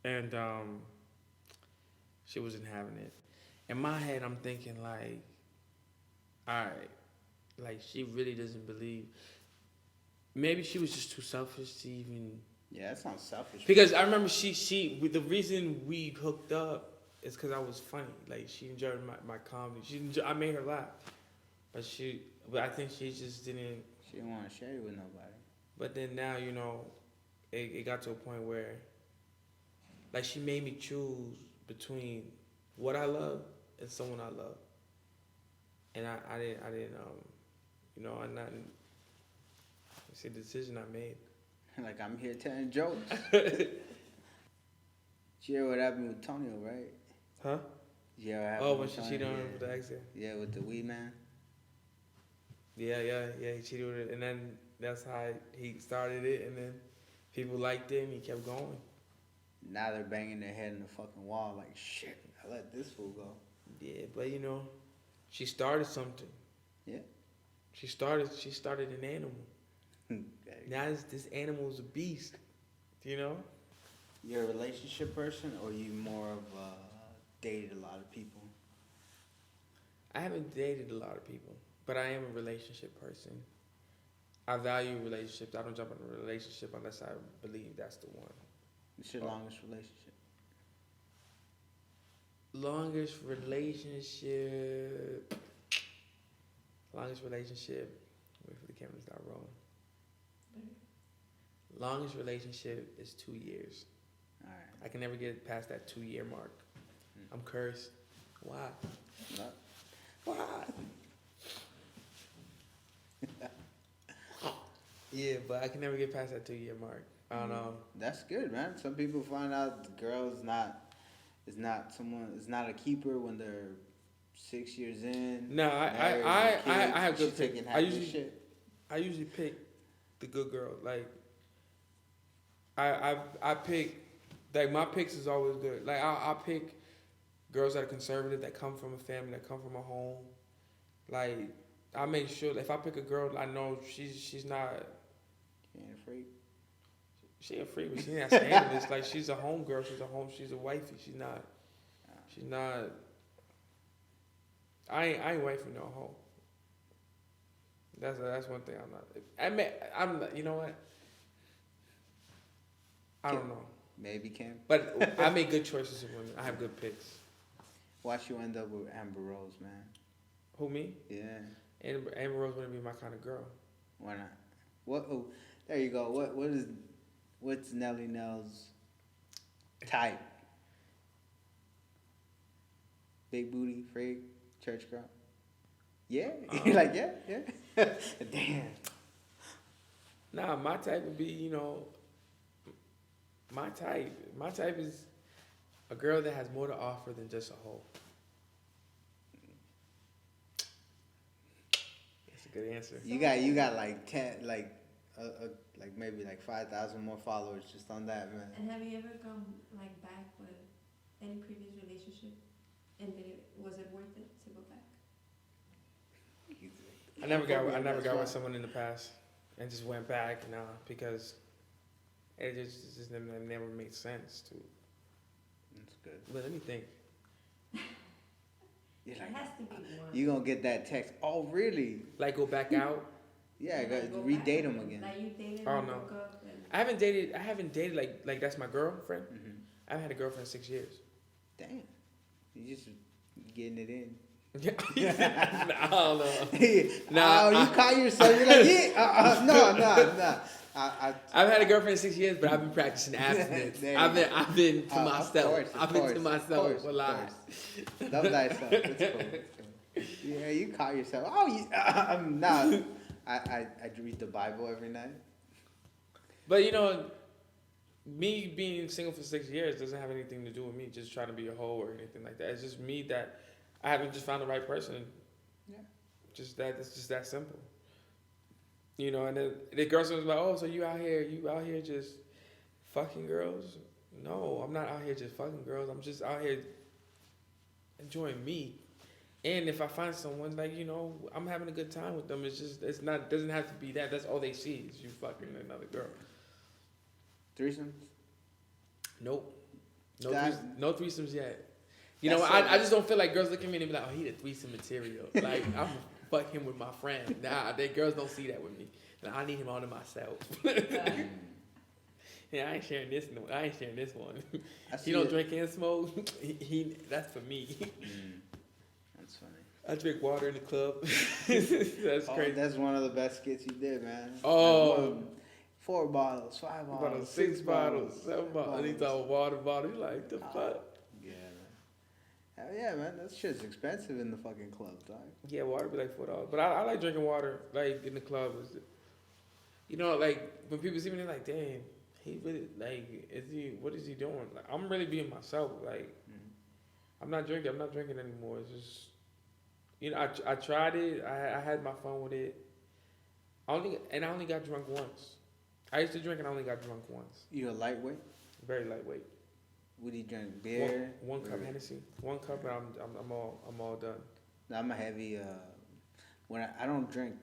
And she wasn't having it. In my head, I'm thinking like, all right, like she really doesn't believe. Maybe she was just too selfish to even. Yeah, that sounds selfish. Because I remember the reason we hooked up is because I was funny. Like she enjoyed my comedy. I made her laugh, but I think she just didn't. She didn't want to share it with nobody. But then now it got to a point where, like, she made me choose between what I love and someone I love, and I didn't I'm not. It's a decision I made. Like, I'm here telling jokes. Did you hear what happened with Tonio, right? Huh? Did you hear what happened When with she Tonio? cheated on him with the accident. Yeah, with the weed man. Yeah, he cheated with it, and then that's how he started it, and then people liked it, and he kept going. Now they're banging their head in the fucking wall like, shit, I let this fool go. Yeah, but she started something, Yeah. She started an animal. Now this animal's a beast. You know? You're a relationship person, or you more of dated a lot of people? I haven't dated a lot of people, but I am a relationship person. I value relationships. I don't jump in a relationship unless I believe that's the one. What's your longest relationship? Longest relationship. Wait for the camera to start rolling. Longest relationship is 2 years. All right. I can never get past that 2-year mark. I'm cursed. Why? Not. Why? Yeah, but I can never get past that 2-year mark. I don't know. That's good, man. Some people find out the girl is not a keeper when they're 6 years in. No, I have good taking pick. half the shit. I usually pick the good girl. Like I pick, like my picks is always good. Like I pick girls that are conservative, that come from a family, that come from a home. Like I make sure that if I pick a girl, I know she's not. She ain't a freak. She ain't a freak, but she ain't scandalous. Like she's a home girl. She's a wifey. She's not. I ain't wifey no hoe. That's one thing I'm not. I'm not. You know what? I don't know. Maybe Kim. But I make good choices of women. I have good picks. Watch you end up with Amber Rose, man. Who, me? Yeah. Amber Rose wouldn't be my kind of girl. Why not? What? Oh, there you go. What's Nelly Nel's type? Big booty, freak, church girl. Yeah. You're like, yeah. Damn. Nah, my type would be, you know, my type. My type is a girl that has more to offer than just a hoe. That's a good answer. You got like 10, like maybe like 5,000 more followers just on that, man. And have you ever gone like back with any previous relationship, and was it worth it to go back? I never got with someone in the past and just went back because it just never made sense to. That's good. But let me think. You're It like, has to be one. you gonna get that text? Oh, really? Like go back out. Yeah, And, like, go redate back. them again. Like you dated Oh, and no. broke up and I haven't dated like that's my girlfriend. Mm-hmm. I haven't had a girlfriend in 6 years. Damn, you just getting it in. I don't know. You call yourself. You're like, yeah. No. I've had a girlfriend in 6 years, but I've been practicing abstinence. I've been to myself. I've been to myself a lot. Love thyself. It's cool. Yeah, you call yourself. Oh, no. I read the Bible every night. But you know, me being single for 6 years doesn't have anything to do with me just trying to be a hoe or anything like that. It's just me that I haven't just found the right person. Yeah. It's just that simple. You know, and the girl was like, "Oh, so you out here just fucking girls?" No, I'm not out here just fucking girls. I'm just out here enjoying me. And if I find someone, like, you know, I'm having a good time with them. Doesn't have to be that. That's all they see is you fucking another girl. Threesomes? Nope. No threesomes yet. You That's know, so I just don't feel like girls look at me and be like, "Oh, he the threesome material." Like, I'm fuck him with my friend. Nah, girls don't see that with me. And I need him all to myself. Yeah, I ain't sharing this one. He don't drink and smoke. That's for me. That's funny. I drink water in the club. That's crazy. That's one of the best skits you did, man. Oh. 4 bottles, 5 bottles, 6 bottles, 7 bottles. And he's all water bottle. You like the fuck? Yeah, man. Hell yeah, man. That shit's expensive in the fucking club, dog. Yeah, water be like $4. But I like drinking water, like, in the club. You know, like, when people see me, they're like, "Damn, he really, like, what is he doing?" Like, I'm really being myself. Like, I'm not drinking anymore. It's just, you know, I tried it. I had my fun with it. I only got drunk once. I used to drink and I only got drunk once. You a lightweight? Very lightweight. What do you drink? Beer? One cup Hennessy. 1 cup and I'm all done. I'm a heavy when I don't drink.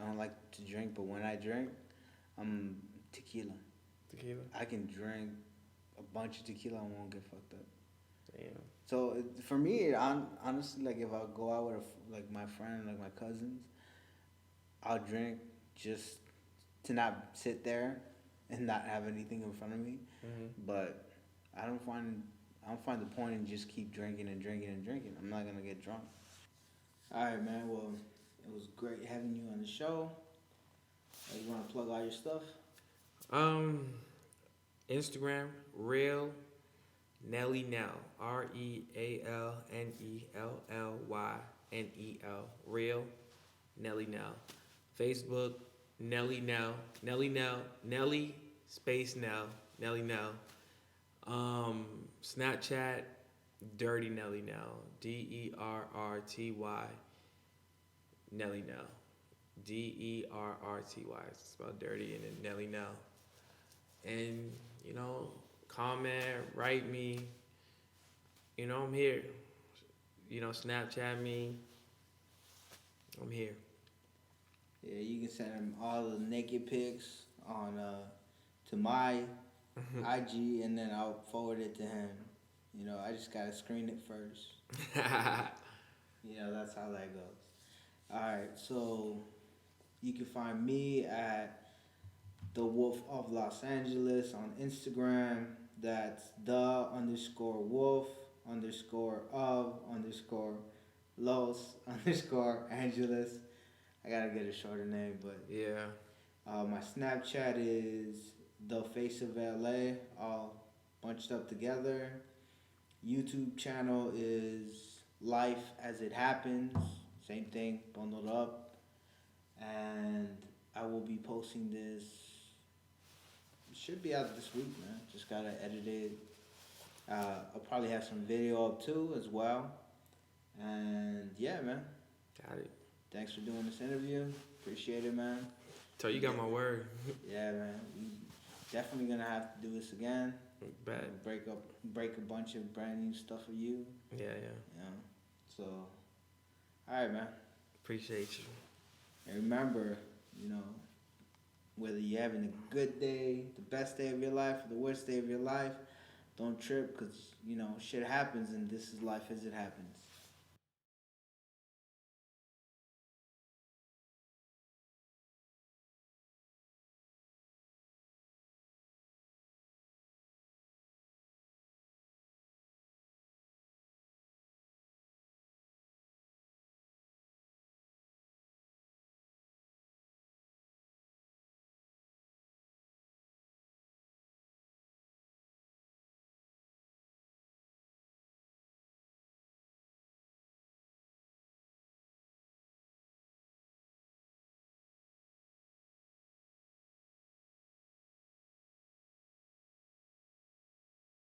I don't like to drink, but when I drink, I'm tequila. Tequila. I can drink a bunch of tequila and won't get fucked up. Damn. So for me, honestly, like if I go out with like my friend, like my cousins, I'll drink just to not sit there and not have anything in front of me. Mm-hmm. But I don't find the point in just keep drinking and drinking and drinking. I'm not gonna get drunk. All right, man. Well, it was great having you on the show. You want to plug all your stuff? Instagram, Real Nelly Nel, RealNellynel, Real Nelly Nel. Facebook, Nelly Nel, Nelly space Nel, Nelly Nel. Snapchat, Dirty Nelly Nel, DERRTY Nelly Nel, DERRTY. It's spelled dirty and then Nelly Nel. And comment, write me. I'm here. Snapchat me. I'm here. Yeah, you can send him all the naked pics on to my IG, and then I'll forward it to him. I just gotta screen it first. That's how that goes. All right, so you can find me at The Wolf of Los Angeles on Instagram. That's the_wolf_of_los_angeles. I gotta get a shorter name, but yeah. My Snapchat is The Face of LA, all bunched up together. YouTube channel is LifeAsItHappense, same thing, bundled up. And I will be posting this. It should be out this week, man. Just gotta edit it. I'll probably have some video up too as well. And yeah, man. Got it. Thanks for doing this interview. Appreciate it, man. So you got my word. Yeah, man. We definitely gonna have to do this again. Bet. Break a bunch of brand new stuff for you. Yeah. So, all right, man. Appreciate you. And remember, whether you're having a good day, the best day of your life, or the worst day of your life, don't trip, because shit happens, and this is life as it happens.